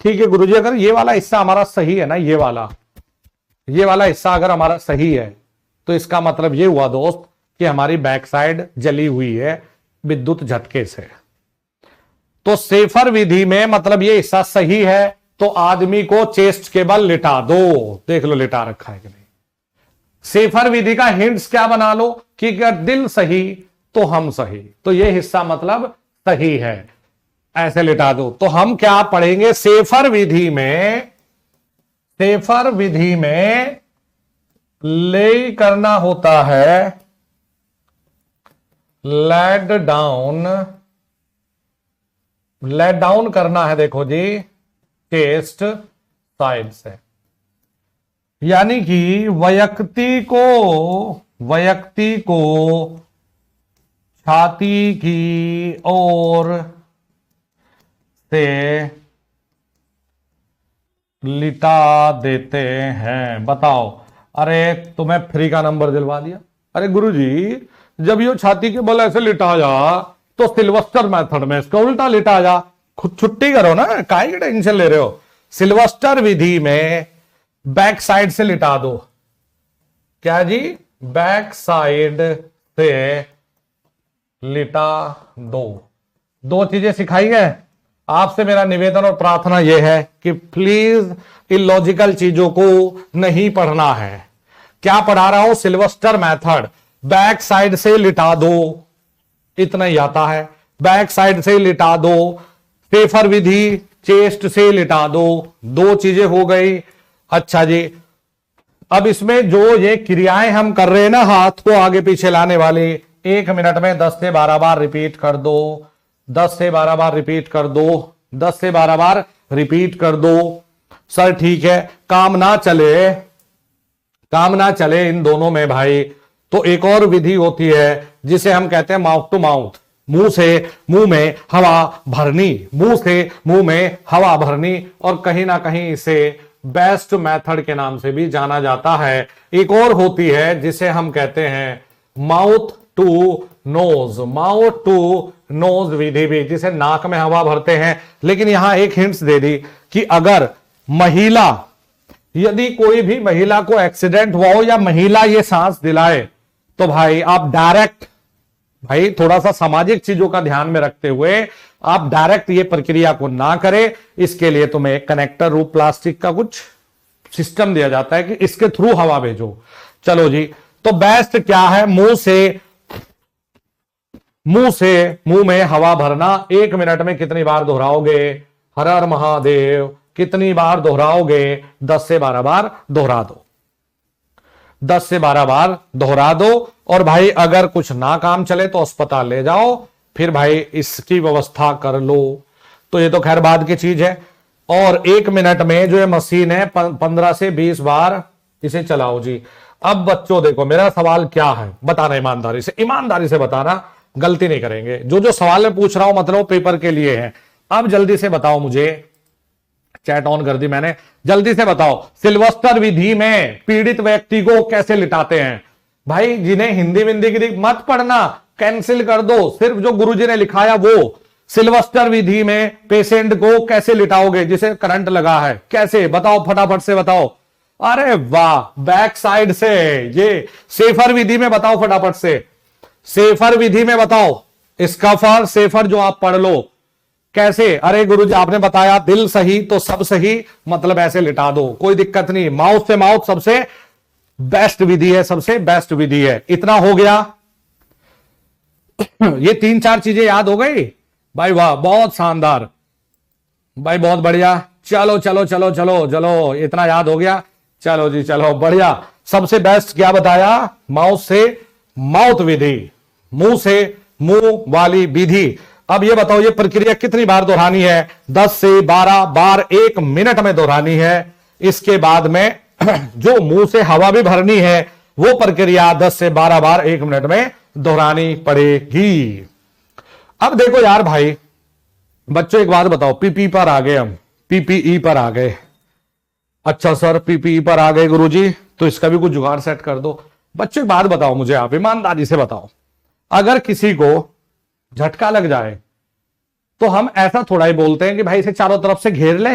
ठीक है गुरुजी। अगर ये वाला हिस्सा हमारा सही है ना, ये वाला हिस्सा अगर हमारा सही है तो इसका मतलब ये हुआ दोस्त कि हमारी बैक साइड जली हुई है विद्युत झटके से। तो सेफर विधि में मतलब ये हिस्सा सही है तो आदमी को चेस्ट के बल लिटा दो, देख लो लिटा रखा है कि नहीं। सेफर विधि का हिंट्स क्या बना लो कि अगर दिल सही तो हम सही, तो ये हिस्सा मतलब सही है, ऐसे लिटा दो। तो हम क्या पढ़ेंगे, सेफर विधि में, सेफर विधि में ले करना होता है लेट डाउन, लेट डाउन करना है देखो जी चेस्ट साइड से, यानी कि व्यक्ति को छाती की ओर से लिटा देते हैं। बताओ, अरे तुम्हें फ्री का नंबर दिलवा दिया। अरे गुरुजी जब ये छाती के बल ऐसे लिटा जा तो सिल्वेस्टर मेथड में इसका उल्टा लिटा जा, खुद छुट्टी करो ना, काहे की टेंशन ले रहे हो। सिल्वेस्टर विधि में बैक साइड से लिटा दो, क्या जी, बैक साइड से लिटा दो। दो चीजें सिखाई है। आपसे मेरा निवेदन और प्रार्थना यह है कि प्लीज इलॉजिकल चीजों को नहीं पढ़ना है। क्या पढ़ा रहा हूं, सिल्वेस्टर मेथड, बैक साइड से लिटा दो, इतना ही आता है। बैक साइड से लिटा दो, सेफर विधि चेस्ट से लिटा दो, दो चीजें हो गई। अच्छा जी, अब इसमें जो ये क्रियाएं हम कर रहे हैं ना, हाथ को आगे पीछे लाने वाली, 1 मिनट में 10 से 12 बार रिपीट कर दो, 10 से 12 बार रिपीट कर दो, 10 से 12 बार रिपीट कर दो। सर ठीक है, काम ना चले इन दोनों में भाई, तो एक और विधि होती है जिसे हम कहते हैं माउथ टू माउथ, मुंह से मुंह में हवा भरनी, मुंह से मुंह में हवा भरनी, और कहीं ना कहीं इसे बेस्ट मेथड के नाम से भी जाना जाता है। एक और होती है जिसे हम कहते हैं mouth to nose, mouth to nose विधि भी, जिसे नाक में हवा भरते हैं। लेकिन यहां एक हिंट्स दे दी कि अगर महिला, यदि कोई भी महिला को एक्सीडेंट हुआ हो या महिला ये सांस दिलाए तो भाई आप डायरेक्ट, भाई थोड़ा सा सामाजिक चीजों का ध्यान में रखते हुए आप डायरेक्ट ये प्रक्रिया को ना करें। इसके लिए तुम्हें एक कनेक्टर रूप प्लास्टिक का कुछ सिस्टम दिया जाता है कि इसके थ्रू हवा भेजो। चलो जी, तो बेस्ट क्या है, मुंह से मुंह में हवा भरना। 1 मिनट में कितनी बार दोहराओगे, हर हर महादेव, कितनी बार दोहराओगे, 10 से 12 बार दोहरा दो। 10 से 12 बार दोहरा दो, और भाई अगर कुछ ना काम चले तो अस्पताल ले जाओ, फिर भाई इसकी व्यवस्था कर लो। तो ये तो खैर बाद की चीज है। और 1 मिनट में जो ये मशीन है 15 से 20 बार इसे चलाओ जी। अब बच्चों देखो मेरा सवाल क्या है, बताना ईमानदारी से बताना, गलती नहीं करेंगे। जो जो सवाल मैं पूछ रहा हूं मतलब पेपर के लिए है। अब जल्दी से बताओ मुझे, चैट ऑन कर दी मैंने, जल्दी से बताओ सिल्वेस्टर विधि में पीड़ित व्यक्ति को कैसे लिटाते हैं। भाई जिन्हें हिंदी विंदी की मत पढ़ना, कैंसिल कर दो, सिर्फ जो गुरुजी ने लिखाया वो। सिल्वेस्टर विधि में पेशेंट को कैसे लिटाओगे जिसे करंट लगा है, कैसे बताओ, फटाफट से बताओ। अरे वाह, बैक साइड से। ये सेफर विधि में बताओ फटाफट से, सेफर विधि में बताओ, स्कफर सेफर जो आप पढ़ लो कैसे। अरे गुरुजी आपने बताया दिल सही तो सब सही, मतलब ऐसे लिटा दो, कोई दिक्कत नहीं। माउथ से माउथ सबसे बेस्ट विधि है, सबसे बेस्ट विधि है। इतना हो गया, ये 3-4 चीजें याद हो गई भाई, वाह बहुत शानदार भाई, बहुत बढ़िया। चलो चलो चलो चलो चलो, इतना याद हो गया, चलो जी चलो बढ़िया। सबसे बेस्ट क्या बताया, माउथ से माउथ विधि, मुंह से मुंह वाली विधि। अब ये बताओ ये प्रक्रिया कितनी बार दोहरानी है, 10 से 12 बार 1 मिनट में दोहरानी है। इसके बाद में जो मुंह से हवा भी भरनी है वो प्रक्रिया 10 से 12 बार 1 मिनट में दोहरानी पड़ेगी। अब देखो यार भाई बच्चों एक बात बताओ, पीपी पर आ गए हम, पीपीई पर आ गए। अच्छा सर पीपीई पर आ गए गुरुजी, तो इसका भी कुछ जुगाड़ सेट कर दो। बच्चों एक बात बताओ मुझे, आप ईमानदारी से बताओ, अगर किसी को झटका लग जाए तो हम ऐसा थोड़ा ही बोलते हैं कि भाई इसे चारों तरफ से घेर ले।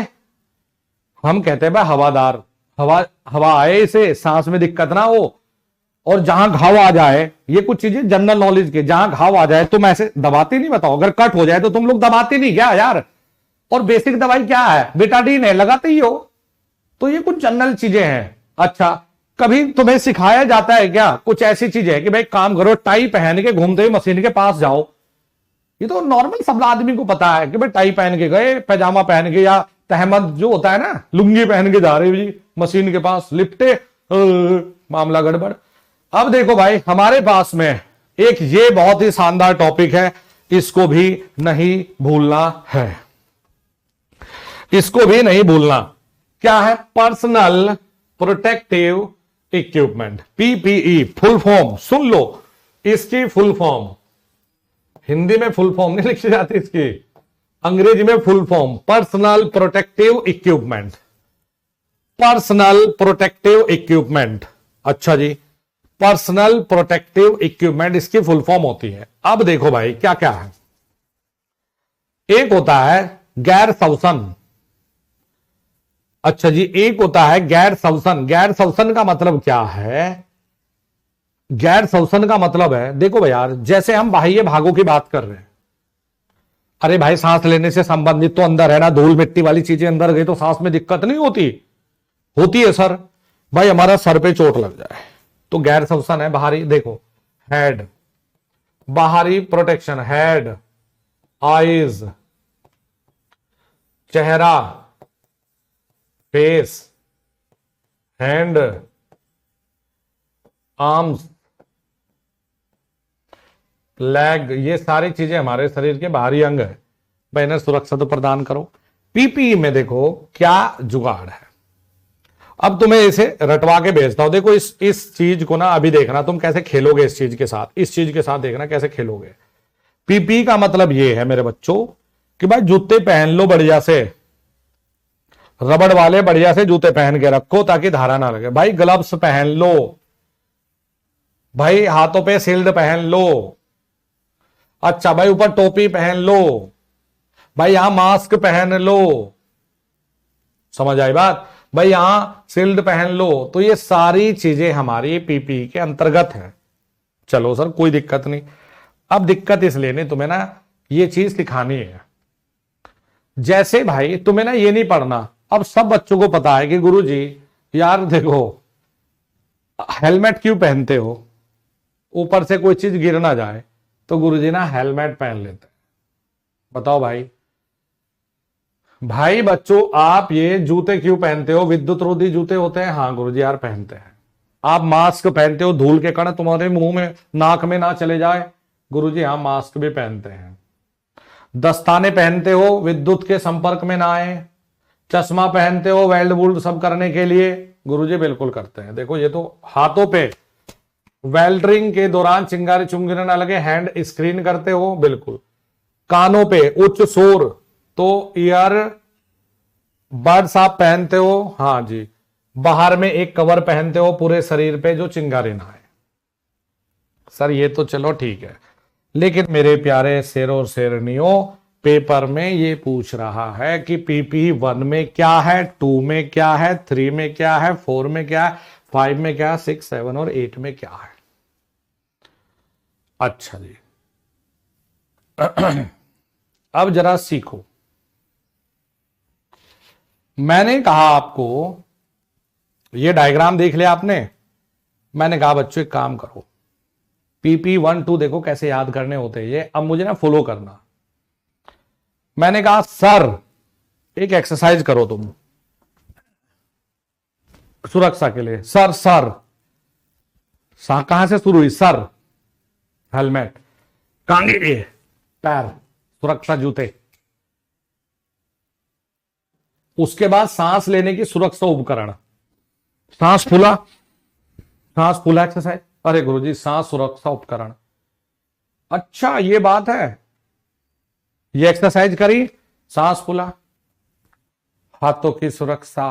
हम कहते हैं भाई हवादार हवा आए, इसे सांस में दिक्कत ना हो, और जहां घाव आ जाए, ये कुछ चीजें जनरल नॉलेज के, जहां घाव आ जाए तुम ऐसे दबाते नहीं, बताओ अगर कट हो जाए तो तुम लोग दबाते नहीं क्या यार। और बेसिक दवाई क्या है, बेटाडीन है, लगाते ही हो। तो ये कुछ जनरल चीजें हैं। अच्छा कभी तुम्हें सिखाया जाता है क्या कुछ ऐसी चीजें कि भाई काम करो, टाई पहन के घूमते हुए मशीन के पास जाओ। ये तो नॉर्मल सब आदमी को पता है कि भाई टाई पहन के गए, पैजामा पहन के, या तहमद जो होता है ना लुंगी पहन के जा रहे हो जी मशीन के पास, लिपटे मामला गड़बड़। अब देखो भाई हमारे पास में एक ये बहुत ही शानदार टॉपिक है, इसको भी नहीं भूलना है, इसको भी नहीं भूलना। क्या है, personal protective equipment, PPE full form सुन लो, इसकी फुल फॉर्म हिंदी में फुल फॉर्म नहीं लिखी जाती इसकी, अंग्रेजी में full form, personal protective equipment, personal protective equipment. अच्छा जी, पर्सनल प्रोटेक्टिव इक्विपमेंट इसकी फुल फॉर्म होती है। अब देखो भाई क्या क्या है, एक होता है गैर श्वसन। अच्छा जी, एक होता है गैर श्वसन। गैर श्वसन का मतलब क्या है, गैर श्वसन का मतलब है, देखो भाई यार जैसे हम बाह्य भागों की बात कर रहे हैं, अरे भाई सांस लेने से संबंधित तो अंदर है ना, धूल मिट्टी वाली चीजें अंदर गई तो सांस में दिक्कत नहीं होती, होती है सर। भाई हमारा सर पे चोट लग जाए तो गैर श्वसन है, बाहरी देखो हेड, बाहरी प्रोटेक्शन, हेड, आईज, चेहरा, फेस, हैंड, आर्म्स, लेग, ये सारी चीजें हमारे शरीर के बाहरी अंग है, भाई इन्हें सुरक्षा तो प्रदान करो। पीपीई में देखो क्या जुगाड़ है। अब तुम्हें इसे रटवा के भेजता हूं, देखो इस चीज को ना अभी देखना तुम कैसे खेलोगे इस चीज के साथ, इस चीज के साथ देखना कैसे खेलोगे। पीपीई का मतलब ये है मेरे बच्चों कि भाई जूते पहन लो बढ़िया से, रबड़ वाले बढ़िया से जूते पहन के रखो ताकि धारा ना लगे। भाई ग्लव्स पहन लो, भाई हाथों पे शील्ड पहन लो, अच्छा भाई ऊपर टोपी पहन लो, भाई यहां मास्क पहन लो, समझ आई बात, भाई यहां शील्ड पहन लो। तो ये सारी चीजें हमारी पीपीई के अंतर्गत है। चलो सर कोई दिक्कत नहीं। अब दिक्कत इसलिए नहीं, तुम्हें ना ये चीज सिखानी है। जैसे भाई तुम्हें ना ये नहीं पढ़ना, अब सब बच्चों को पता है कि गुरुजी यार देखो हेलमेट क्यों पहनते हो, ऊपर से कोई चीज गिर ना जाए तो गुरुजी ना हेलमेट पहन लेते हैं। बताओ भाई, भाई बच्चों आप ये जूते क्यों पहनते हो, विद्युत रोधी जूते होते हैं, हाँ गुरुजी यार पहनते हैं। आप मास्क पहनते हो, धूल के कण तुम्हारे मुंह में नाक में ना चले जाए। गुरुजी हाँ मास्क भी पहनते हैं। दस्ताने पहनते हो, विद्युत के संपर्क में ना आए। चश्मा पहनते हो वेल्ड वुल्ड सब करने के लिए। गुरुजी बिल्कुल करते हैं। देखो ये तो हाथों पे वेल्डरिंग के दौरान चिंगारी चुंगने ना लगे, हैंड स्क्रीन करते हो बिल्कुल। कानों पे उच्च शोर तो ईयर बड्स आप पहनते हो, हाँ जी। बाहर में एक कवर पहनते हो पूरे शरीर पे जो चिंगारी ना आए। सर ये तो चलो ठीक है, लेकिन मेरे प्यारे शेरों और शेरनियों, पेपर में ये पूछ रहा है कि पीपी 1 में क्या है, 2 में क्या है, 3 में क्या है, 4 में क्या है, 5 में क्या है, 6, 7 और 8 में क्या है। अच्छा जी अब जरा सीखो। मैंने कहा आपको, ये डायग्राम देख लिया आपने। मैंने कहा बच्चों एक काम करो, पीपी 1 2 देखो कैसे याद करने होते हैं ये, अब मुझे ना फॉलो करना। मैंने कहा सर एक एक्सरसाइज करो तुम सुरक्षा के लिए। सर सर कहां से शुरू हुई? सर हेलमेट, कांगे पैर सुरक्षा जूते, उसके बाद सांस लेने की सुरक्षा उपकरण, सांस फूला एक्सरसाइज। अरे गुरुजी सांस सुरक्षा उपकरण, अच्छा ये बात है। ये एक्सरसाइज करी, सांस फूला। हाथों की सुरक्षा,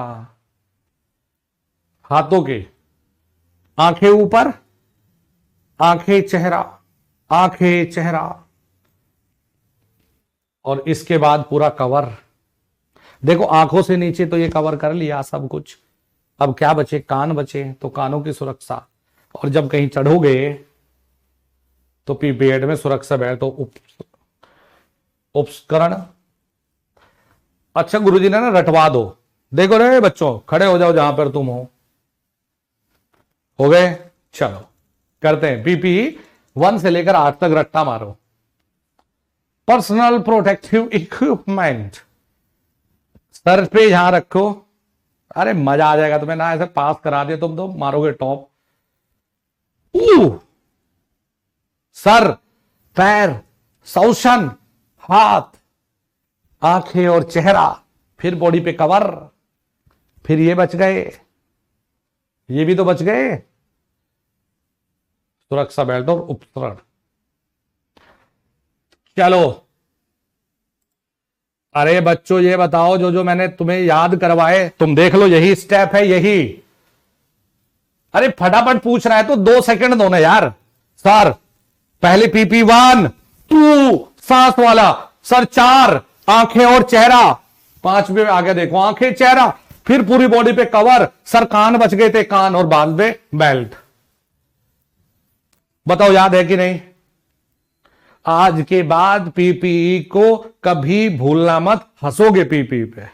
हाथों के, आंखें ऊपर, आंखें चेहरा, आंखें चेहरा, और इसके बाद पूरा कवर। देखो आंखों से नीचे तो ये कवर कर लिया सब कुछ। अब क्या बचे? कान बचे, तो कानों की सुरक्षा। और जब कहीं चढ़ोगे तो बेड में सुरक्षा बेल्ट, तो उपकरण। अच्छा गुरुजी ने ना रटवा दो। देखो रे बच्चों खड़े हो जाओ जहां पर तुम हो गए? चलो करते हैं। पीपी 1 से लेकर 8 तक रट्टा मारो। पर्सनल प्रोटेक्टिव इक्विपमेंट, सर पे यहां रखो। अरे मजा आ जाएगा तुम्हें ना, ऐसे पास करा दिया तुम तो मारोगे टॉप। सर, पैर, शोषण, हाथ, आंखें और चेहरा, फिर बॉडी पे कवर, फिर ये बच गए, ये भी तो बच गए, सुरक्षा बेल्ट और उपकरण। चलो अरे बच्चों ये बताओ, जो जो मैंने तुम्हें याद करवाए तुम देख लो, यही स्टेप है यही। अरे फटाफट पूछ रहा है तो 2 सेकंड दो ना यार। सर पहले पीपी 1 2 सांस वाला, सर 4 आंखें और चेहरा, 5 भी आगे देखो, आंखें चेहरा, फिर पूरी बॉडी पे कवर, सर कान बच गए थे, कान और बाल पे बेल्ट। बताओ याद है कि नहीं? आज के बाद पीपीई को कभी भूलना मत, हंसोगे पीपीई पे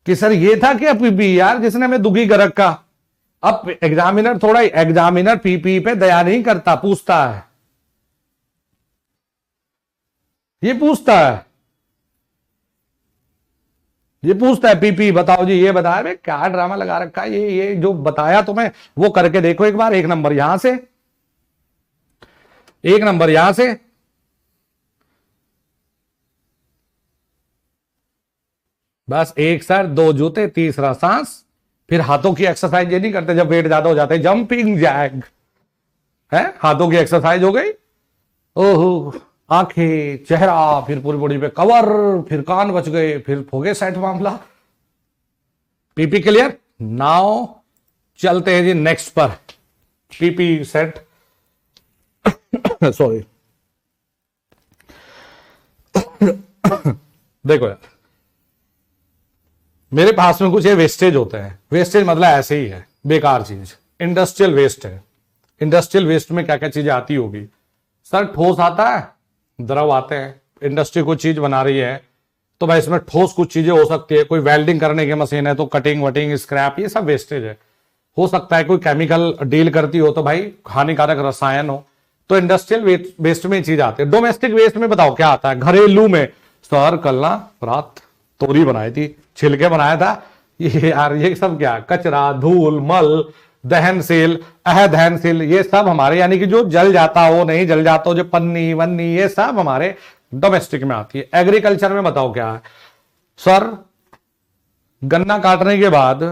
कि सर ये था क्या पीपीई यार जिसने हमें दुखी कर रखा। अब एग्जामिनर पीपीई पे दया नहीं करता, पूछता है, ये पूछता है पीपी बताओ जी, ये बताया क्या ड्रामा लगा रखा है, ये जो बताया तुम्हें वो करके देखो एक बार। 1 नंबर यहां से, 1 नंबर यहां से, बस 1 सर 2 जूते, तीसरा सांस, फिर हाथों की एक्सरसाइज ये नहीं करते जब वेट ज्यादा हो जाते, जंपिंग जैक है, हाथों की एक्सरसाइज हो गई। ओहो, आंखें चेहरा, फिर पूरी बॉडी पे कवर, फिर कान बच गए, फिर हो गए सेट मामला। PP clear? नाउ चलते हैं जी नेक्स्ट पर। पीपी सेट सॉरी देखो यार, मेरे पास में कुछ ये वेस्टेज होते हैं। वेस्टेज मतलब ऐसे ही है, बेकार चीज, इंडस्ट्रियल वेस्ट है। इंडस्ट्रियल वेस्ट में क्या क्या चीजें आती होगी? सर ठोस आता है, द्रव आते हैं, इंडस्ट्री कोई चीज बना रही है तो भाई इसमें ठोस कुछ चीजें हो सकती है। कोई वेल्डिंग करने की मशीन है तो कटिंग वटिंग स्क्रैप, ये सब वेस्टेज है। हो सकता है कोई केमिकल डील करती हो तो भाई हानिकारक रसायन हो, तो इंडस्ट्रियल वेस्ट में चीज आती है। डोमेस्टिक वेस्ट में बताओ क्या आता है? घरेलू में, सर कल ना रात तोरी बनाई थी, छिलके बनाया था, ये यार ये सब क्या, कचरा, धूल, मल, दहनशील, अदहनशील, ये सब हमारे यानी कि जो जल जाता हो, नहीं जल जाता हो, जो पन्नी वन्नी, ये सब हमारे डोमेस्टिक में आती है। एग्रीकल्चर में बताओ क्या है सर? गन्ना काटने के बाद,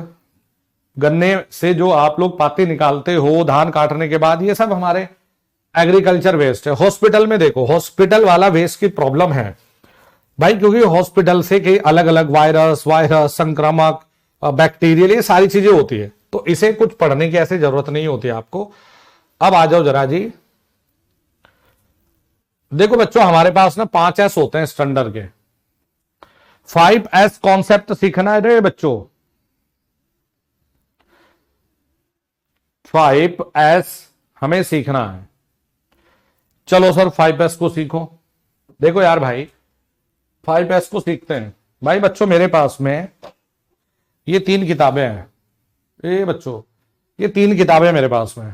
गन्ने से जो आप लोग पाती निकालते हो धान काटने के बाद, ये सब हमारे एग्रीकल्चर वेस्ट है। हॉस्पिटल में देखो, हॉस्पिटल वाला वेस्ट की प्रॉब्लम है भाई, क्योंकि हॉस्पिटल से कई अलग अलग वायरस संक्रामक, बैक्टीरियल, ये सारी चीजें होती है, तो इसे कुछ पढ़ने की ऐसी जरूरत नहीं होती आपको। अब आ जाओ जरा जी, देखो बच्चों हमारे पास ना 5S होते हैं स्टैंडर्ड के। 5S कॉन्सेप्ट सीखना है रे बच्चों, 5S हमें सीखना है। चलो सर 5S को सीखो। देखो यार भाई 5S को सीखते हैं भाई। बच्चों मेरे पास में ये 3 किताबें हैं, ये बच्चों ये 3 किताबें मेरे पास में।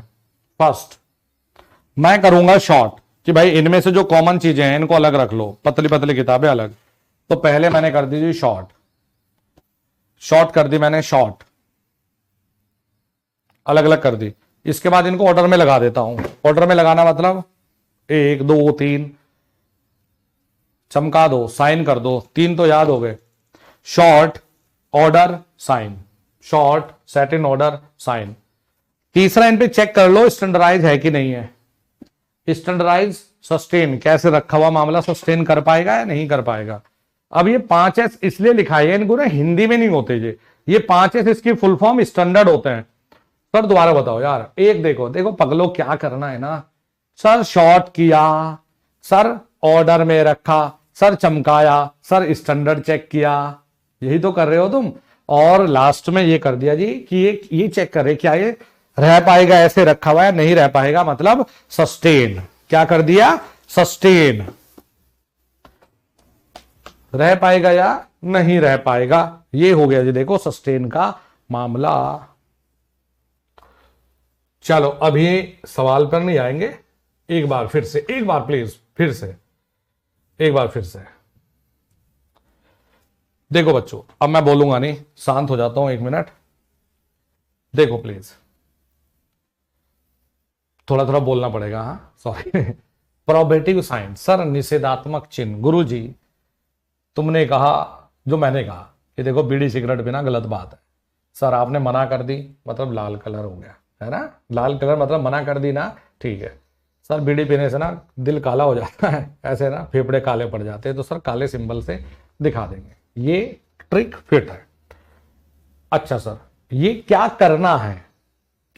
फर्स्ट मैं करूंगा शॉर्ट कि भाई इनमें से जो कॉमन चीजें हैं इनको अलग रख लो, पतली पतली किताबें अलग। तो पहले मैंने कर दी जी शॉर्ट कर दी मैंने, शॉर्ट अलग अलग कर दी। इसके बाद इनको ऑर्डर में लगा देता हूं। ऑर्डर में लगाना मतलब 1 2 3 चमका दो, साइन कर दो, 3 तो याद हो गए। Sort, order, shine, sort, set in order, shine. तीसरा इन पे चेक कर लो स्टैंडर्डाइज है कि नहीं है। स्टैंडर्डाइज, सस्टेन, कैसे रखा हुआ मामला सस्टेन कर पाएगा या नहीं कर पाएगा। अब ये 5S इसलिए लिखा है, इनको ना हिंदी में नहीं होते ये 5S इसकी फुल फॉर्म स्टैंडर्ड होते हैं। सर दोबारा बताओ यार, एक देखो पगलो क्या करना है ना सर, शॉर्ट किया सर, ऑर्डर में रखा सर, चमकाया सर, स्टैंडर्ड चेक किया, यही तो कर रहे हो तुम। और लास्ट में ये कर दिया जी कि ये चेक करे क्या ये रह पाएगा ऐसे रखा हुआ है, नहीं रह पाएगा मतलब सस्टेन। क्या कर दिया? सस्टेन, रह पाएगा या नहीं रह पाएगा, ये हो गया जी देखो सस्टेन का मामला। चलो अभी सवाल पर नहीं आएंगे, एक बार फिर से, एक बार प्लीज फिर से, एक बार फिर से देखो बच्चों। अब मैं बोलूंगा नहीं, शांत हो जाता हूं 1 मिनट। देखो प्लीज, थोड़ा थोड़ा बोलना पड़ेगा, हाँ सॉरी। प्रोबेटिव साइन सर, निषेधात्मक चिन्ह। गुरुजी तुमने कहा जो मैंने कहा कि देखो बीड़ी सिगरेट पीना गलत बात है। सर आपने मना कर दी मतलब लाल कलर हो गया है ना, लाल कलर मतलब मना कर दी ना, ठीक है। सर बीड़ी पीने से ना दिल काला हो जाता है, ऐसे ना फेफड़े काले पड़ जाते हैं, तो सर काले सिंबल से दिखा देंगे, ये ट्रिक फिट है। अच्छा सर ये क्या करना है,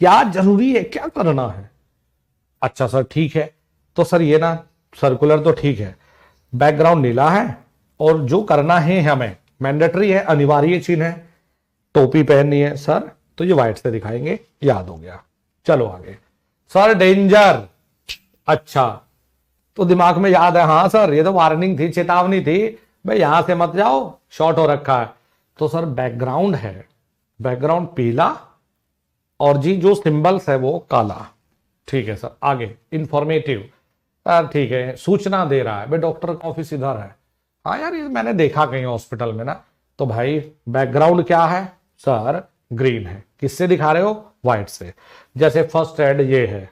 क्या जरूरी है, क्या करना है? अच्छा सर ठीक है, तो सर ये ना सर्कुलर तो ठीक है, बैकग्राउंड नीला है, और जो करना है हमें मैंडेटरी है, अनिवार्य चीज है, टोपी पहननी है सर, तो ये व्हाइट से दिखाएंगे, याद हो गया। चलो आगे। सर डेंजर, अच्छा तो दिमाग में याद है, हाँ सर ये तो वार्निंग थी, चेतावनी थी, भाई यहां से मत जाओ, शॉर्ट हो रखा है। तो सर बैकग्राउंड है, बैकग्राउंड पीला, और जी जो सिंबल्स है वो काला, ठीक है सर। आगे इंफॉर्मेटिव, ठीक है, सूचना दे रहा है, भाई डॉक्टर का ऑफिस इधर है, हाँ यार ये मैंने देखा कहीं हॉस्पिटल में ना। तो भाई बैकग्राउंड क्या है सर? ग्रीन है। किससे दिखा रहे हो? व्हाइट से। जैसे फर्स्ट एड ये है।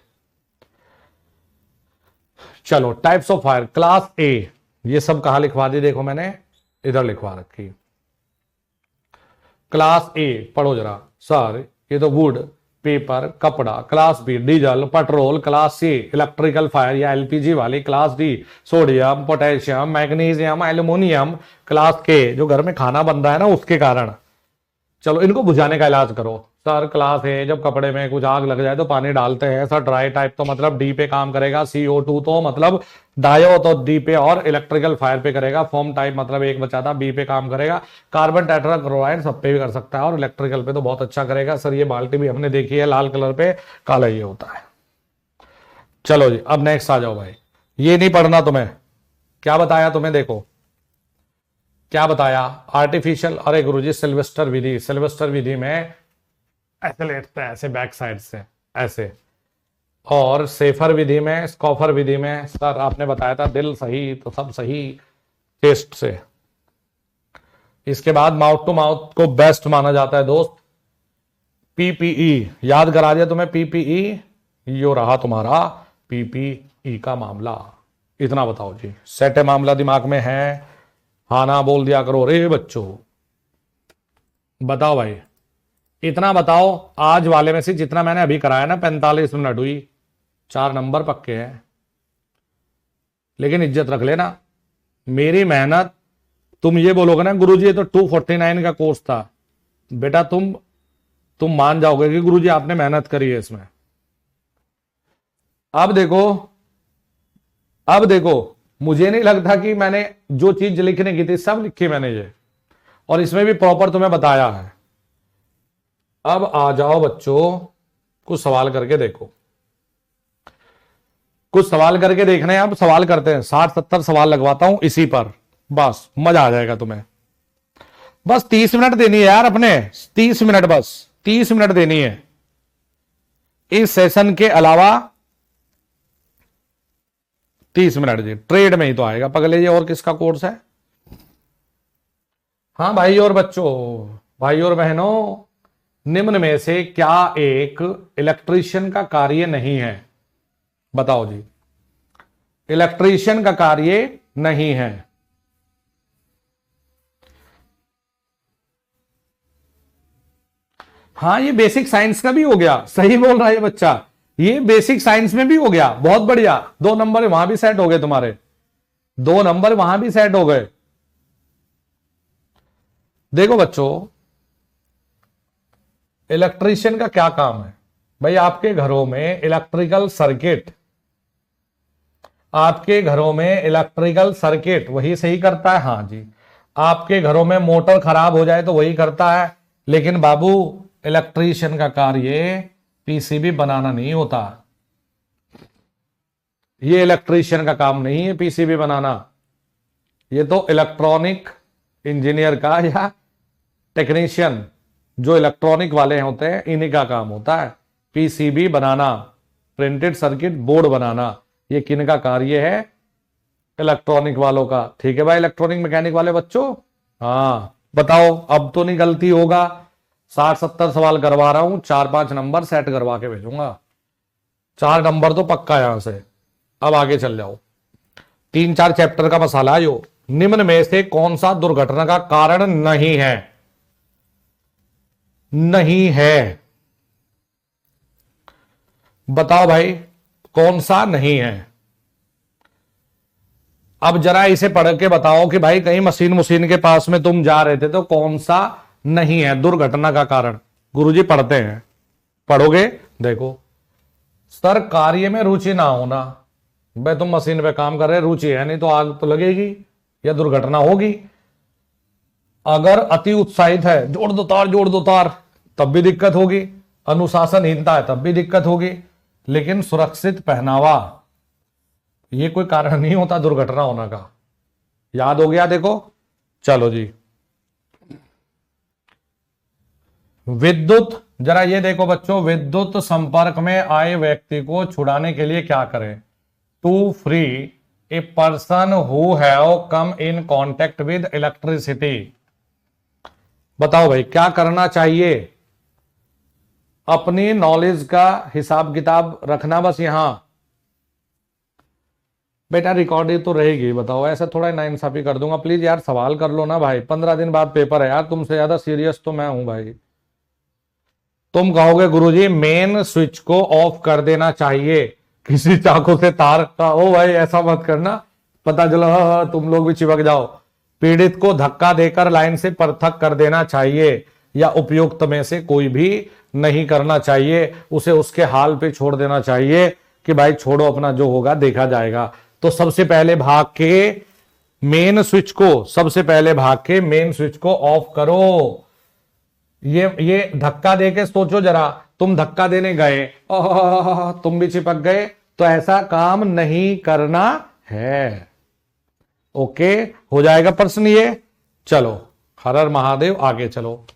चलो टाइप्स ऑफ फायर, क्लास ए, ये सब कहां लिखवा दी, देखो मैंने इधर लिखवा रखी। क्लास ए पढ़ो जरा सर, ये तो वुड, पेपर, कपड़ा। Class B diesel, petrol. Class C electrical fire या एलपीजी वाली। Class D sodium, potassium, magnesium, aluminium. Class K जो घर में खाना बन रहा है ना उसके कारण। चलो इनको बुझाने का इलाज करो सर। क्लास है जब कपड़े में कुछ आग लग जाए तो पानी डालते हैं सर। ड्राई टाइप तो मतलब डी पे काम करेगा। CO2 तो मतलब डायो तो डी पे और इलेक्ट्रिकल फायर पे करेगा। फॉर्म टाइप मतलब एक बचाता बी पे काम करेगा। कार्बन टेट्राक्लोराइड सब पे भी कर सकता है और इलेक्ट्रिकल पे तो बहुत अच्छा करेगा सर। ये बाल्टी भी हमने देखी है, लाल कलर पे काला ये होता है। चलो जी अब नेक्स्ट आ जाओ भाई, ये नहीं पढ़ना तुम्हें, क्या बताया तुम्हें, देखो क्या बताया। आर्टिफिशियल, अरे गुरुजी सिल्वेस्टर विधि, सिल्वेस्टर विधि में ऐसे लेटता है, ऐसे बैक साइड से ऐसे। और सेफर विधि में, स्कॉफर विधि में सर आपने बताया था दिल सही तो सब सही चेस्ट से। इसके बाद माउथ टू माउथ को बेस्ट माना जाता है दोस्त। पीपीई याद करा दिया तुम्हें, पीपीई यो रहा तुम्हारा पीपीई का मामला। इतना बताओ जी, सेट है मामला दिमाग में है? हाँ ना बोल दिया करो रे बच्चों। बताओ भाई, इतना बताओ। आज वाले में से जितना मैंने अभी कराया ना 45 मिनट हुई, 4 नंबर पक्के हैं। लेकिन इज्जत रख लेना, मेरी मेहनत। तुम ये बोलोगे ना गुरुजी ये तो 249 का कोर्स था, बेटा तुम मान जाओगे कि गुरुजी आपने मेहनत करी है इसमें। अब देखो मुझे नहीं लगता कि मैंने जो चीज लिखने की थी सब लिखी मैंने ये, और इसमें भी प्रॉपर तुम्हें बताया है। अब आ जाओ बच्चों, कुछ सवाल करके देखो, कुछ सवाल करके देखना है। अब सवाल करते हैं, 60-70 सवाल लगवाता हूं इसी पर, बस मजा आ जाएगा तुम्हें। बस 30 मिनट देनी है यार अपने, 30 मिनट, बस 30 मिनट देनी है इस सेशन के अलावा। 30 मिनट जी, ट्रेड में ही तो आएगा पगले। ये और किसका कोर्स है? हाँ भाई और बच्चों, भाई और बहनों, निम्न में से क्या एक इलेक्ट्रीशियन का कार्य नहीं है? बताओ जी, इलेक्ट्रीशियन का कार्य नहीं है। हाँ ये बेसिक साइंस का भी हो गया, सही बोल रहा है ये बच्चा, ये बेसिक साइंस में भी हो गया, बहुत बढ़िया। 2 नंबर वहां भी सेट हो गए तुम्हारे, 2 नंबर वहां भी सेट हो गए। देखो बच्चों, इलेक्ट्रीशियन का क्या काम है भाई? आपके घरों में इलेक्ट्रिकल सर्किट, आपके घरों में इलेक्ट्रिकल सर्किट वही सही करता है। हाँ जी, आपके घरों में मोटर खराब हो जाए तो वही करता है। लेकिन बाबू इलेक्ट्रीशियन का कार्य पीसीबी बनाना नहीं होता, ये इलेक्ट्रीशियन का काम नहीं है पीसीबी बनाना। ये तो इलेक्ट्रॉनिक इंजीनियर का या टेक्नीशियन जो इलेक्ट्रॉनिक वाले होते हैं इन्हीं का काम होता है पीसीबी बनाना, प्रिंटेड सर्किट बोर्ड बनाना। ये किन का कार्य है? इलेक्ट्रॉनिक वालों का। ठीक है भाई, इलेक्ट्रॉनिक मैकेनिक वाले बच्चों। हाँ बताओ, अब तो नहीं गलती होगा। 60-70 सवाल करवा रहा हूं, 4-5 नंबर सेट करवा के भेजूंगा, 4 नंबर तो पक्का यहां से। अब आगे चल जाओ, 3-4 चैप्टर का मसाला है जो। निम्न में से कौन सा दुर्घटना का कारण नहीं है? नहीं है, बताओ भाई कौन सा नहीं है? अब जरा इसे पढ़ के बताओ कि भाई कहीं मशीन के पास में तुम जा रहे थे तो कौन सा नहीं है दुर्घटना का कारण? गुरुजी पढ़ते हैं, पढ़ोगे? देखो सर, कार्य में रुचि ना होना। भाई तुम मशीन पे काम कर रहे, रुचि है नहीं तो आग तो लगेगी या दुर्घटना होगी। अगर अति उत्साहित है, जोड़ दो तार, तब भी दिक्कत होगी। अनुशासनहीनता है तब भी दिक्कत होगी। लेकिन सुरक्षित पहनावा ये कोई कारण नहीं होता दुर्घटना होने का। याद हो गया? देखो चलो जी, विद्युत, जरा ये देखो बच्चों, विद्युत संपर्क में आए व्यक्ति को छुड़ाने के लिए क्या करें? To free a person who have come in contact with electricity. बताओ भाई क्या करना चाहिए? अपनी नॉलेज का हिसाब किताब रखना बस। यहां बेटा रिकॉर्डिंग तो रहेगी, बताओ ऐसा थोड़ा नाइंसाफी कर दूंगा। प्लीज यार सवाल कर लो ना भाई, 15 दिन बाद पेपर है यार, तुमसे ज्यादा सीरियस तो मैं हूं भाई। तुम कहोगे गुरुजी मेन स्विच को ऑफ कर देना चाहिए, किसी चाकू से तार का। ओ भाई ऐसा मत करना, पता चला तुम लोग भी चिपक जाओ। पीड़ित को धक्का देकर लाइन से पृथक कर देना चाहिए, या उपयुक्त में से कोई भी नहीं करना चाहिए। उसे उसके हाल पे छोड़ देना चाहिए कि भाई छोड़ो, अपना जो होगा देखा जाएगा। तो सबसे पहले भाग के मेन स्विच को, सबसे पहले भाग के मेन स्विच को ऑफ करो। ये धक्का देके सोचो जरा, तुम धक्का देने गए, तुम भी चिपक गए, तो ऐसा काम नहीं करना है। ओके, हो जाएगा प्रश्न ये। चलो हर हर महादेव, आगे चलो।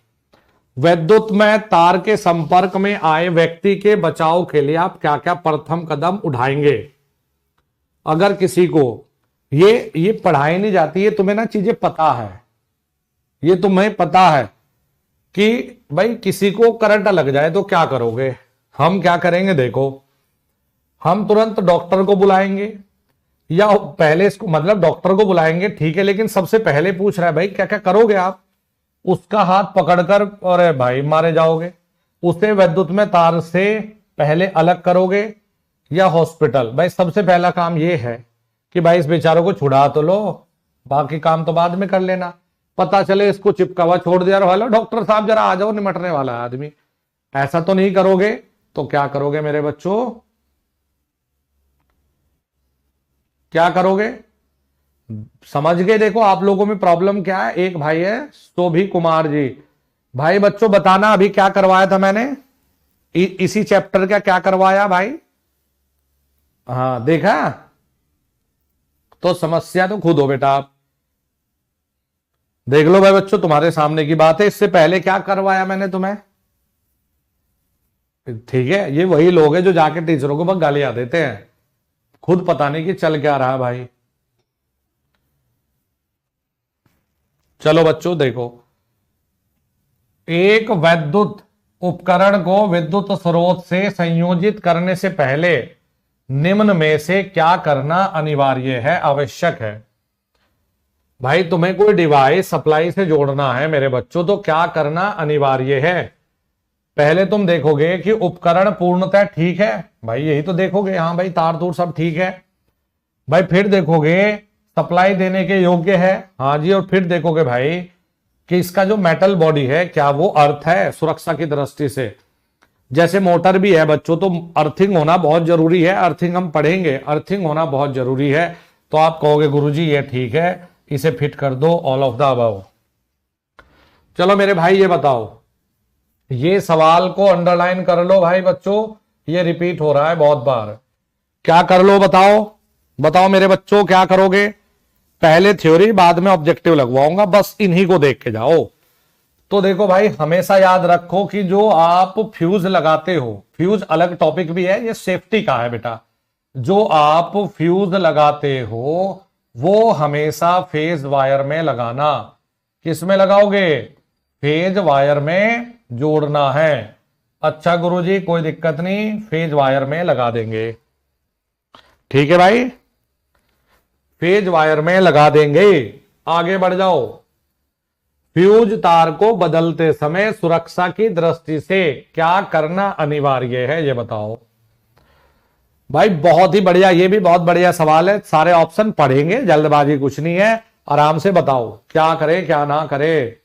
विद्युत में तार के संपर्क में आए व्यक्ति के बचाव के लिए आप क्या क्या प्रथम कदम उठाएंगे? अगर किसी को ये पढ़ाई नहीं जाती है, तुम्हें ना चीजें पता है, ये तुम्हें पता है कि भाई किसी को करंट लग जाए तो क्या करोगे। हम क्या करेंगे देखो, हम तुरंत डॉक्टर को बुलाएंगे, या पहले इसको मतलब डॉक्टर को बुलाएंगे ठीक है, लेकिन सबसे पहले पूछ रहा है भाई क्या क्या करोगे आप। उसका हाथ पकड़कर अरे भाई मारे जाओगे, उसे विद्युत में तार से पहले अलग करोगे या हॉस्पिटल। भाई सबसे पहला काम यह है कि भाई इस बेचारों को छुड़ा तो लो, बाकी काम तो बाद में कर लेना। पता चले इसको चिपका हुआ छोड़ दिया, हेलो डॉक्टर साहब जरा आ जाओ, निमटने वाला है आदमी। ऐसा तो नहीं करोगे। तो क्या करोगे मेरे बच्चों, क्या करोगे, समझ गए। देखो आप लोगों में प्रॉब्लम क्या है। एक भाई है शोभी कुमार जी, भाई बच्चों बताना अभी क्या करवाया था मैंने, इसी चैप्टर का क्या करवाया भाई। हाँ देखा, तो समस्या तो खुद हो बेटा आप, देख लो भाई बच्चों तुम्हारे सामने की बात है। इससे पहले क्या करवाया मैंने तुम्हें, ठीक है। ये वही लोग हैं जो जाके टीचरों को बस गालियां देते हैं, खुद पता नहीं कि चल क्या रहा भाई। चलो बच्चों देखो, एक वैद्युत उपकरण को विद्युत स्रोत से संयोजित करने से पहले निम्न में से क्या करना अनिवार्य है, आवश्यक है। भाई तुम्हें कोई डिवाइस सप्लाई से जोड़ना है मेरे बच्चों, तो क्या करना अनिवार्य है। पहले तुम देखोगे कि उपकरण पूर्णतः ठीक है, भाई यही तो देखोगे, हाँ भाई तार तूर सब ठीक है। भाई फिर देखोगे सप्लाई देने के योग्य है, हाँ जी। और फिर देखोगे भाई कि इसका जो मेटल बॉडी है क्या वो अर्थ है सुरक्षा की दृष्टि से। जैसे मोटर भी है बच्चों, तो अर्थिंग होना बहुत जरूरी है, अर्थिंग हम पढ़ेंगे, अर्थिंग होना बहुत जरूरी है। तो आप कहोगे गुरुजी ये ठीक है, इसे फिट कर दो, ऑल ऑफ द अबव। चलो मेरे भाई ये बताओ, ये सवाल को अंडरलाइन कर लो भाई बच्चों, ये रिपीट हो रहा है बहुत बार। क्या कर लो बताओ, बताओ मेरे बच्चों क्या करोगे। पहले थ्योरी बाद में ऑब्जेक्टिव लगवाऊंगा, बस इन्हीं को देख के जाओ। तो देखो भाई हमेशा याद रखो कि जो आप फ्यूज लगाते हो, फ्यूज अलग टॉपिक भी है, ये सेफ्टी का है बेटा। जो आप फ्यूज लगाते हो वो हमेशा फेज वायर में लगाना। किस में लगाओगे, फेज वायर में जोड़ना है। अच्छा गुरुजी कोई दिक्कत नहीं, फेज वायर में लगा देंगे, ठीक है भाई, फेज वायर में लगा देंगे। आगे बढ़ जाओ, फ्यूज तार को बदलते समय सुरक्षा की दृष्टि से क्या करना अनिवार्य है, ये बताओ। भाई बहुत ही बढ़िया, ये भी बहुत बढ़िया सवाल है। सारे ऑप्शन पढ़ेंगे, जल्दबाजी कुछ नहीं है, आराम से बताओ क्या करे क्या ना करे।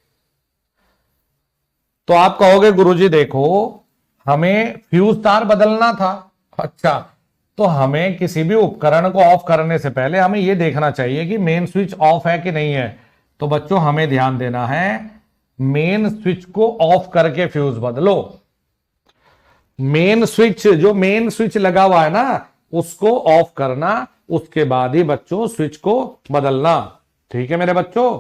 तो आप कहोगे गुरुजी देखो हमें फ्यूज तार बदलना था। अच्छा, तो हमें किसी भी उपकरण को ऑफ करने से पहले हमें यह देखना चाहिए कि मेन स्विच ऑफ है कि नहीं है। तो बच्चों हमें ध्यान देना है, मेन स्विच को ऑफ करके फ्यूज बदलो। मेन स्विच, जो मेन स्विच लगा हुआ है ना उसको ऑफ करना, उसके बाद ही बच्चों स्विच को बदलना, ठीक है मेरे बच्चों,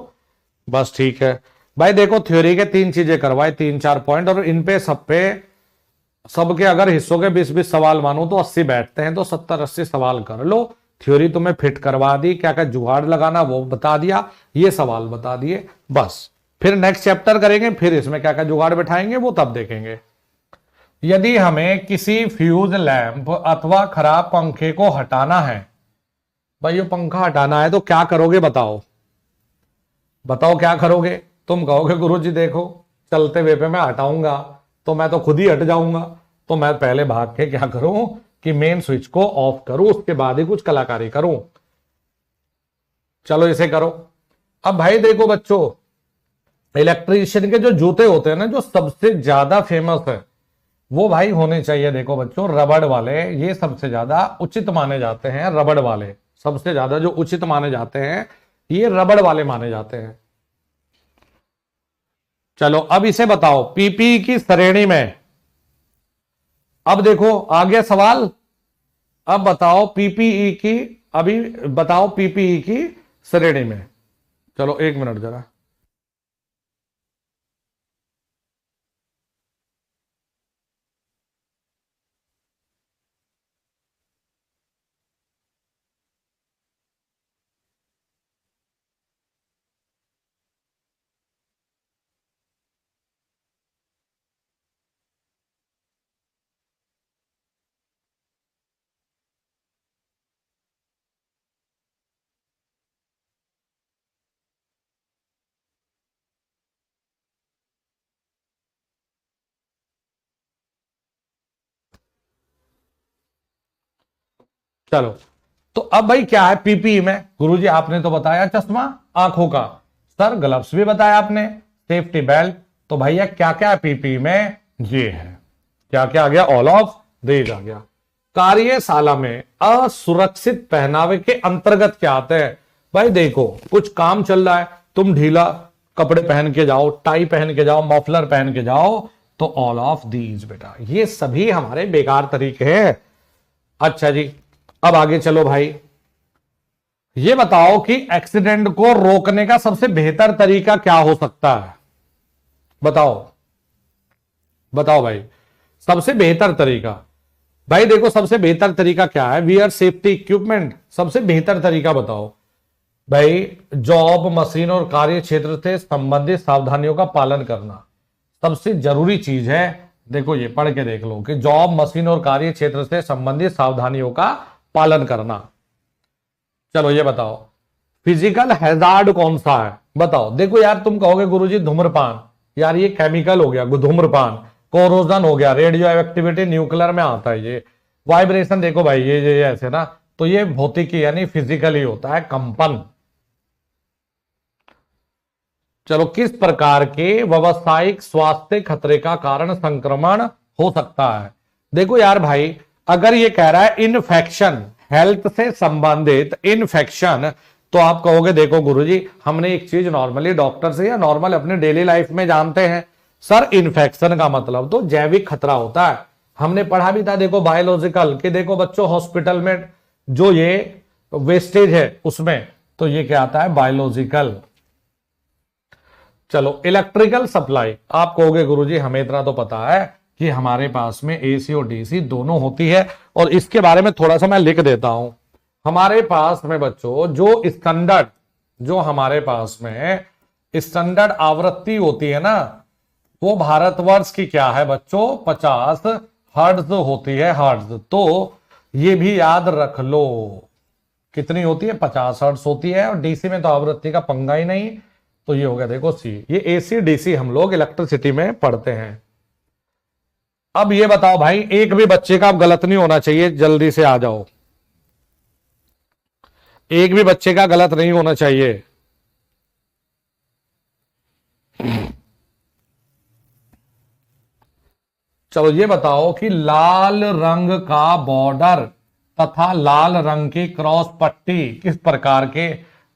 बस ठीक है। भाई देखो थ्योरी के 3 चीजें करवाए, 3-4 पॉइंट, और इन पे सब पे सबके अगर हिस्सों के 20-20 सवाल मानो तो 80 बैठते हैं, तो 70-80 सवाल कर लो। थ्योरी तुम्हें फिट करवा दी, क्या क्या जुगाड़ लगाना वो बता दिया, ये सवाल बता दिए, बस। फिर नेक्स्ट चैप्टर करेंगे, फिर इसमें क्या क्या जुगाड़ बैठाएंगे वो तब देखेंगे। यदि हमें किसी फ्यूज लैंप अथवा खराब पंखे को हटाना है, भाई ये पंखा हटाना है तो क्या करोगे बताओ, बताओ क्या करोगे। तुम कहोगे गुरुजी देखो चलते वे पे मैं हटाऊंगा तो मैं तो खुद ही हट जाऊंगा, तो मैं पहले भाग के क्या करूं कि मेन स्विच को ऑफ करूं, उसके बाद ही कुछ कलाकारी करूं। चलो इसे करो। अब भाई देखो बच्चों, इलेक्ट्रीशियन के जो जूते होते हैं ना, जो सबसे ज्यादा फेमस है वो भाई होने चाहिए, देखो बच्चों रबड़ वाले, ये सबसे ज्यादा उचित माने जाते हैं। रबड़ वाले सबसे ज्यादा जो उचित माने जाते हैं, ये रबड़ वाले माने जाते हैं। चलो अब इसे बताओ, पीपीई की श्रेणी में, अब देखो आ गया सवाल। अब बताओ पीपीई की, अभी बताओ पीपीई की श्रेणी में। चलो 1 मिनट जरा। चलो, तो अब भाई क्या है पीपीई में? गुरुजी आपने तो बताया चश्मा आंखों का, सर ग्लव्स भी बताया आपने, सेफ्टी बेल्ट, तो भैया क्या क्या है पीपीई में? ये है, क्या क्या आ गया? ऑल ऑफ दीज आ गया। कार्यशाला में असुरक्षित पहनावे के अंतर्गत क्या आते हैं? भाई देखो, कुछ काम चल रहा है, तुम ढीला कपड़े पहन के जाओ, टाई पहन के जाओ, मफलर पहन के जाओ, तो ऑल ऑफ दीज बेटा, ये सभी हमारे बेकार तरीके हैं। अच्छा जी, अब आगे चलो भाई, ये बताओ कि एक्सीडेंट को रोकने का सबसे बेहतर तरीका क्या हो सकता है? बताओ बताओ भाई, सबसे बेहतर तरीका। भाई देखो, सबसे बेहतर तरीका क्या है? वियर सेफ्टी इक्विपमेंट, सबसे बेहतर तरीका बताओ भाई। जॉब, मशीन और कार्य क्षेत्र से संबंधित सावधानियों का पालन करना सबसे जरूरी चीज है। देखो ये पढ़ के देख लो कि जॉब, मशीन और कार्य क्षेत्र से संबंधित सावधानियों का पालन करना। चलो ये बताओ, फिजिकल हैजार्ड कौन सा है? बताओ। देखो यार, तुम कहोगे गुरुजी धूम्रपान, यार ये केमिकल हो गया धूम्रपान, कोरोजन हो गया, रेडियो एक्टिविटी न्यूक्लियर में आता है, ये वाइब्रेशन, देखो भाई ये ऐसे ना, तो ये भौतिकी यानी फिजिकली होता है, कंपन। चलो, किस प्रकार के व्यावसायिक स्वास्थ्य खतरे का कारण संक्रमण हो सकता है? देखो यार भाई, अगर ये कह रहा है इन्फेक्शन, हेल्थ से संबंधित इन्फेक्शन, तो आप कहोगे देखो गुरुजी, हमने एक चीज नॉर्मली डॉक्टर से या नॉर्मल अपने डेली लाइफ में जानते हैं, सर इन्फेक्शन का मतलब तो जैविक खतरा होता है। हमने पढ़ा भी था देखो बायोलॉजिकल, कि देखो बच्चों हॉस्पिटल में जो ये वेस्टेज है उसमें, तो ये क्या आता है? बायोलॉजिकल। चलो, इलेक्ट्रिकल सप्लाई, आप कहोगे गुरुजी हमें इतना तो पता है कि हमारे पास में एसी और डीसी दोनों होती है, और इसके बारे में थोड़ा सा मैं लिख देता हूं। हमारे पास में बच्चों जो स्टैंडर्ड, जो हमारे पास में स्टैंडर्ड आवृत्ति होती है ना, वो भारतवर्ष की क्या है बच्चों? 50 हर्ट्ज होती है, हर्ट्ज। तो ये भी याद रख लो, कितनी होती है? 50 हर्ट्ज होती है, और डीसी में तो आवृत्ति का पंगा ही नहीं, तो ये हो गया देखो सी। ये एसी डीसी हम लोग इलेक्ट्रिसिटी में पढ़ते हैं। अब ये बताओ भाई, एक भी बच्चे का गलत नहीं होना चाहिए, जल्दी से आ जाओ, एक भी बच्चे का गलत नहीं होना चाहिए। चलो ये बताओ कि लाल रंग का बॉर्डर तथा लाल रंग की क्रॉस पट्टी किस प्रकार के?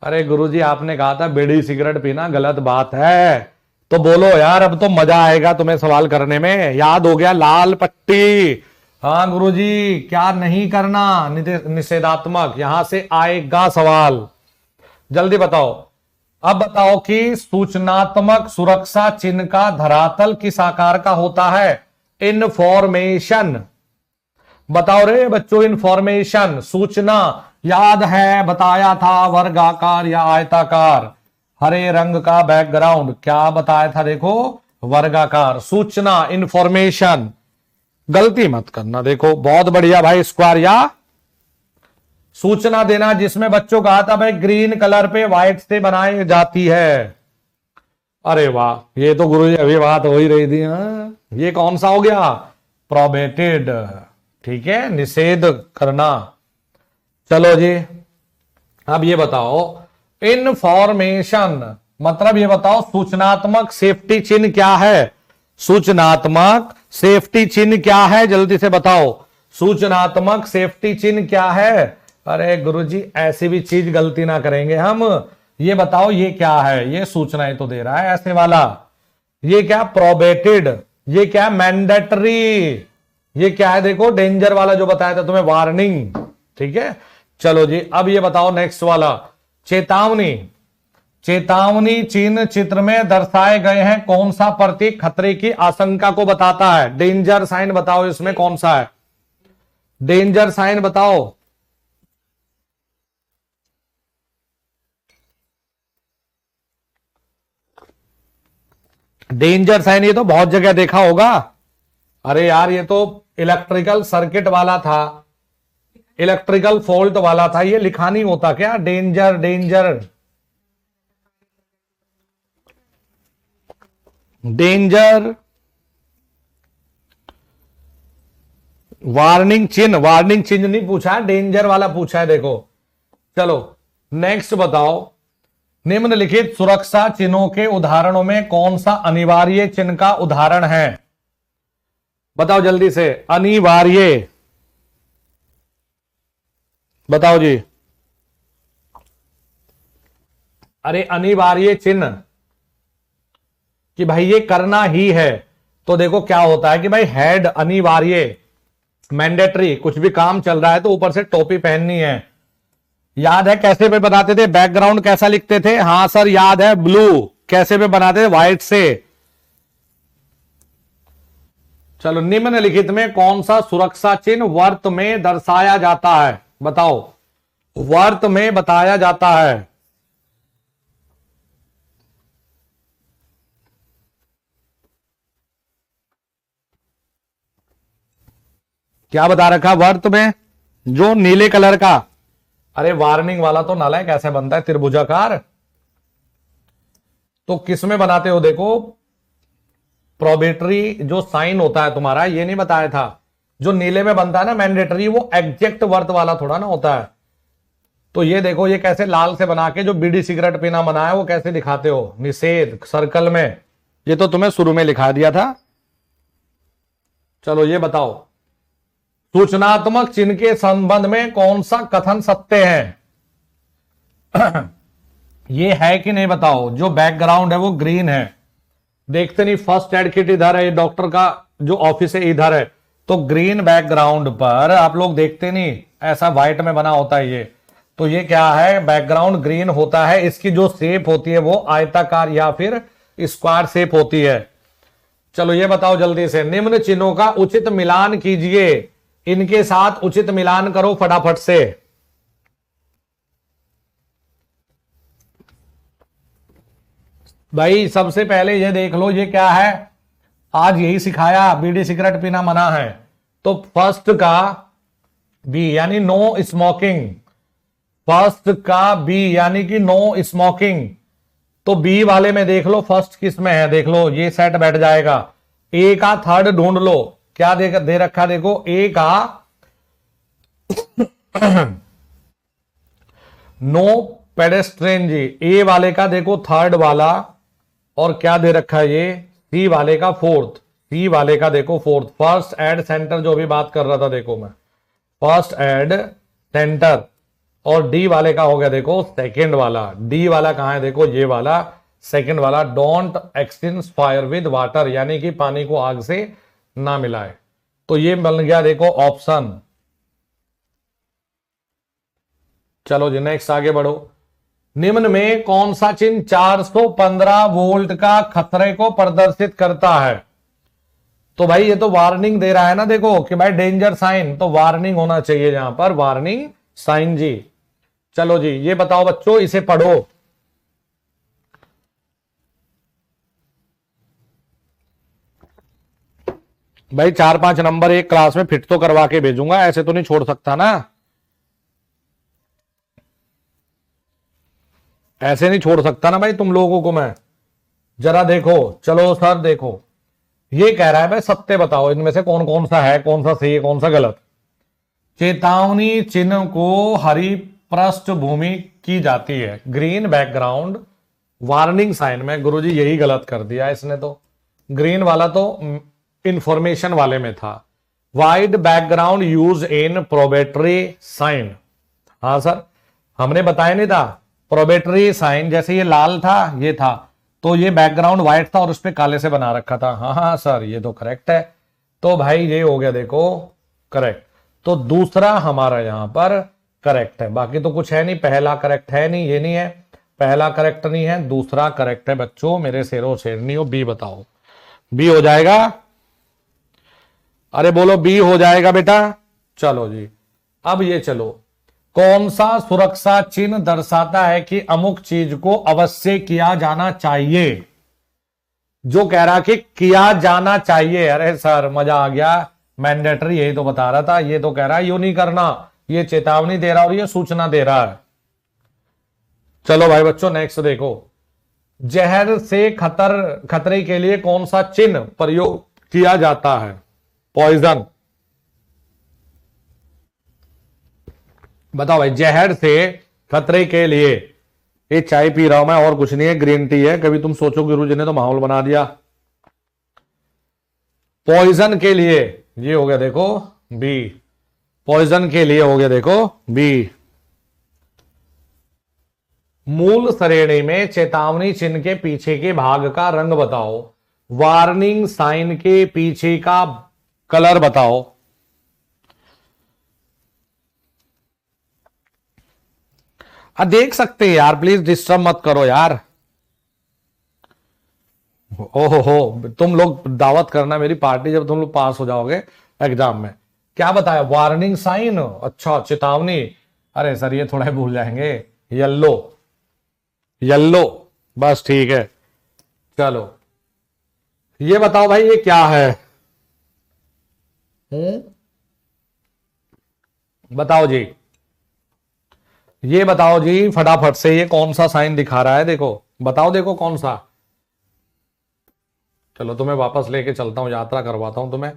अरे गुरुजी आपने कहा था बीड़ी सिगरेट पीना गलत बात है, तो बोलो यार, अब तो मजा आएगा तुम्हें सवाल करने में। याद हो गया लाल पट्टी? हाँ गुरुजी, क्या नहीं करना? निषेधात्मक, यहां से आएगा सवाल, जल्दी बताओ। अब बताओ कि सूचनात्मक सुरक्षा चिन्ह का धरातल किस आकार का होता है? इंफॉर्मेशन। बताओ रे बच्चों, इंफॉर्मेशन, सूचना, याद है बताया था, वर्गाकार या आयताकार। हरे रंग का बैकग्राउंड, क्या बताया था? देखो वर्गाकार। सूचना, इंफॉर्मेशन, गलती मत करना। देखो बहुत बढ़िया भाई, स्क्वायर या सूचना देना, जिसमें बच्चों कहा था भाई ग्रीन कलर पे व्हाइट से बनाई जाती है। अरे वाह, ये तो गुरुजी अभी बात हो ही रही थी। हाँ, ये कौन सा हो गया? प्रोबेटेड, ठीक है, निषेध करना। चलो जी, अब ये बताओ इंफॉर्मेशन मतलब ये बताओ सूचनात्मक सेफ्टी चिन्ह क्या है? सूचनात्मक सेफ्टी चिन्ह क्या है? जल्दी से बताओ, सूचनात्मक सेफ्टी चिन्ह क्या है? अरे गुरुजी ऐसी भी चीज गलती ना करेंगे हम। ये बताओ ये क्या है? ये सूचनाएं तो दे रहा है ऐसे वाला। ये क्या? प्रोबेटेड। ये क्या? मैंडेटरी। ये क्या है? देखो डेंजर वाला जो बताया था तुम्हें, वार्निंग। ठीक है, चलो जी, अब ये बताओ नेक्स्ट वाला, चेतावनी। चेतावनी चिन्ह चित्र में दर्शाए गए हैं, कौन सा प्रतीक खतरे की आशंका को बताता है? डेंजर साइन बताओ, इसमें कौन सा है? डेंजर साइन बताओ। डेंजर साइन ये तो बहुत जगह देखा होगा। अरे यार, ये तो इलेक्ट्रिकल सर्किट वाला था, इलेक्ट्रिकल फॉल्ट वाला था, ये लिखा नहीं होता क्या? डेंजर डेंजर डेंजर वार्निंग चिन्ह नहीं पूछा है, डेंजर वाला पूछा है। देखो चलो नेक्स्ट बताओ, निम्नलिखित सुरक्षा चिन्हों के उदाहरणों में कौन सा अनिवार्य चिन्ह का उदाहरण है? बताओ जल्दी से, अनिवार्य बताओ जी। अरे अनिवार्य चिन्ह कि भाई ये करना ही है, तो देखो क्या होता है कि भाई हेड अनिवार्य मैंडेटरी, कुछ भी काम चल रहा है तो ऊपर से टोपी पहननी है। याद है कैसे पे बनाते थे? बैकग्राउंड कैसा लिखते थे? हां सर याद है, ब्लू। कैसे पे बनाते थे? व्हाइट से। चलो निम्नलिखित में कौन सा सुरक्षा चिन्ह वर्त में दर्शाया जाता है? बताओ, वर्त में बताया जाता है। क्या बता रखा वर्त में? जो नीले कलर का। अरे वार्निंग वाला तो नालायक कैसे बनता है? त्रिभुजाकार। तो किस में बनाते हो? देखो प्रोबेटरी जो साइन होता है तुम्हारा, ये नहीं बताया था। जो नीले में बनता है ना मैंडेटरी, वो एग्जैक्ट वर्त वाला थोड़ा ना होता है। तो ये देखो, ये कैसे लाल से बना के जो बीड़ी सिगरेट पीना मना है वो कैसे दिखाते हो? निषेध सर्कल में। ये तो तुम्हें शुरू में लिखा दिया था। चलो ये बताओ, सूचनात्मक चिन्ह के संबंध में कौन सा कथन सत्य है? ये है कि नहीं बताओ? जो बैकग्राउंड है वो ग्रीन है। देखते नहीं, फर्स्ट एड किट इधर है, डॉक्टर का जो ऑफिस है इधर है, तो ग्रीन बैकग्राउंड पर आप लोग देखते नहीं, ऐसा व्हाइट में बना होता है ये। तो ये क्या है? बैकग्राउंड ग्रीन होता है। इसकी जो शेप होती है वो आयताकार या फिर स्क्वायर शेप होती है। चलो ये बताओ जल्दी से, निम्न चिन्हों का उचित मिलान कीजिए। इनके साथ उचित मिलान करो फटाफट से। भाई सबसे पहले ये देख लो, ये क्या है? आज यही सिखाया, बीड़ी सिगरेट पीना मना है। तो फर्स्ट का बी यानी नो स्मोकिंग। फर्स्ट का बी यानी कि नो स्मोकिंग। तो बी वाले में देख लो फर्स्ट किस में है, देख लो, ये सेट बैठ जाएगा। ए का थर्ड ढूंढ लो, क्या दे रखा? देखो ए का नो पेडेस्ट्रेन जी, ए वाले का देखो थर्ड वाला, और क्या दे रखा है ये? सी वाले का फोर्थ। सी वाले का देखो फोर्थ। फर्स्ट एड सेंटर जो भी बात कर रहा था, देखो मैं फर्स्ट एड सेंटर। और डी वाले का हो गया देखो सेकंड वाला। डी वाला कहां है? देखो ये वाला सेकंड वाला, don't extinguish fire with water, यानी कि पानी को आग से ना मिलाए। तो ये बन गया देखो ऑप्शन। चलो जी नेक्स्ट आगे बढ़ो। निम्न में कौन सा चिन्ह 415 वोल्ट का खतरे को प्रदर्शित करता है? तो भाई ये तो वार्निंग दे रहा है ना, देखो कि भाई डेंजर साइन, तो वार्निंग होना चाहिए यहां पर, वार्निंग साइन जी। चलो जी ये बताओ बच्चों, इसे पढ़ो। भाई 4-5 नंबर एक क्लास में फिट तो करवा के भेजूंगा, ऐसे तो नहीं छोड़ सकता ना, ऐसे नहीं छोड़ सकता ना भाई तुम लोगों को मैं। जरा देखो, चलो सर देखो, ये कह रहा है भाई सत्य बताओ, इनमें से कौन कौन सा है, कौन सा सही है कौन सा गलत। चेतावनी चिन्ह को हरी पृष्ठभूमि की जाती है, ग्रीन बैकग्राउंड वार्निंग साइन में। गुरुजी यही गलत कर दिया इसने, तो ग्रीन वाला तो इंफॉर्मेशन वाले में था। White background use in prohibitory sign. हाँ सर हमने बताया नहीं था, प्रोबेटरी साइन जैसे ये लाल था ये था, तो ये बैकग्राउंड व्हाइट था और उस पर काले से बना रखा था। हाँ हाँ सर ये तो करेक्ट है। तो भाई ये हो गया देखो करेक्ट, तो दूसरा हमारा यहां पर करेक्ट है, बाकी तो कुछ है नहीं। पहला करेक्ट है नहीं, ये नहीं है, पहला करेक्ट नहीं है, दूसरा करेक्ट है बच्चों, मेरे शेरों शेरनियों। बी बताओ, बी हो जाएगा? अरे बोलो बी हो जाएगा बेटा। चलो जी अब ये चलो, कौन सा सुरक्षा चिन्ह दर्शाता है कि अमुक चीज को अवश्य किया जाना चाहिए? जो कह रहा कि किया जाना चाहिए, अरे सर मजा आ गया, मैंडेटरी यही तो बता रहा था। ये तो कह रहा है यू नहीं करना, ये चेतावनी दे रहा और ये सूचना दे रहा है। चलो भाई बच्चों नेक्स्ट देखो, जहर से खतरे के लिए कौन सा चिन्ह प्रयोग किया जाता है? पॉइजन। बताओ भाई, जहर से खतरे के लिए। ये चाय पी रहा हूं मैं, और कुछ नहीं है, ग्रीन टी है। कभी तुम सोचो गुरुजी ने तो माहौल बना दिया। पॉइजन के लिए ये हो गया देखो बी, पॉइजन के लिए हो गया देखो बी। मूल श्रेणी में चेतावनी चिन्ह के पीछे के भाग का रंग बताओ। वार्निंग साइन के पीछे का कलर बताओ। देख सकते हैं यार, प्लीज डिस्टर्ब मत करो यार। ओहो हो, तुम लोग दावत करना मेरी पार्टी जब तुम लोग पास हो जाओगे एग्जाम में। क्या बताया? वार्निंग साइन, अच्छा चेतावनी। अरे सर ये थोड़ा भूल जाएंगे। येलो, येलो, बस ठीक है। चलो ये बताओ भाई ये क्या है? बताओ जी, ये बताओ जी फटाफट से, ये कौन सा साइन दिखा रहा है? देखो बताओ, देखो कौन सा। चलो तुम्हें वापस लेके चलता हूं, यात्रा करवाता हूं तुम्हें।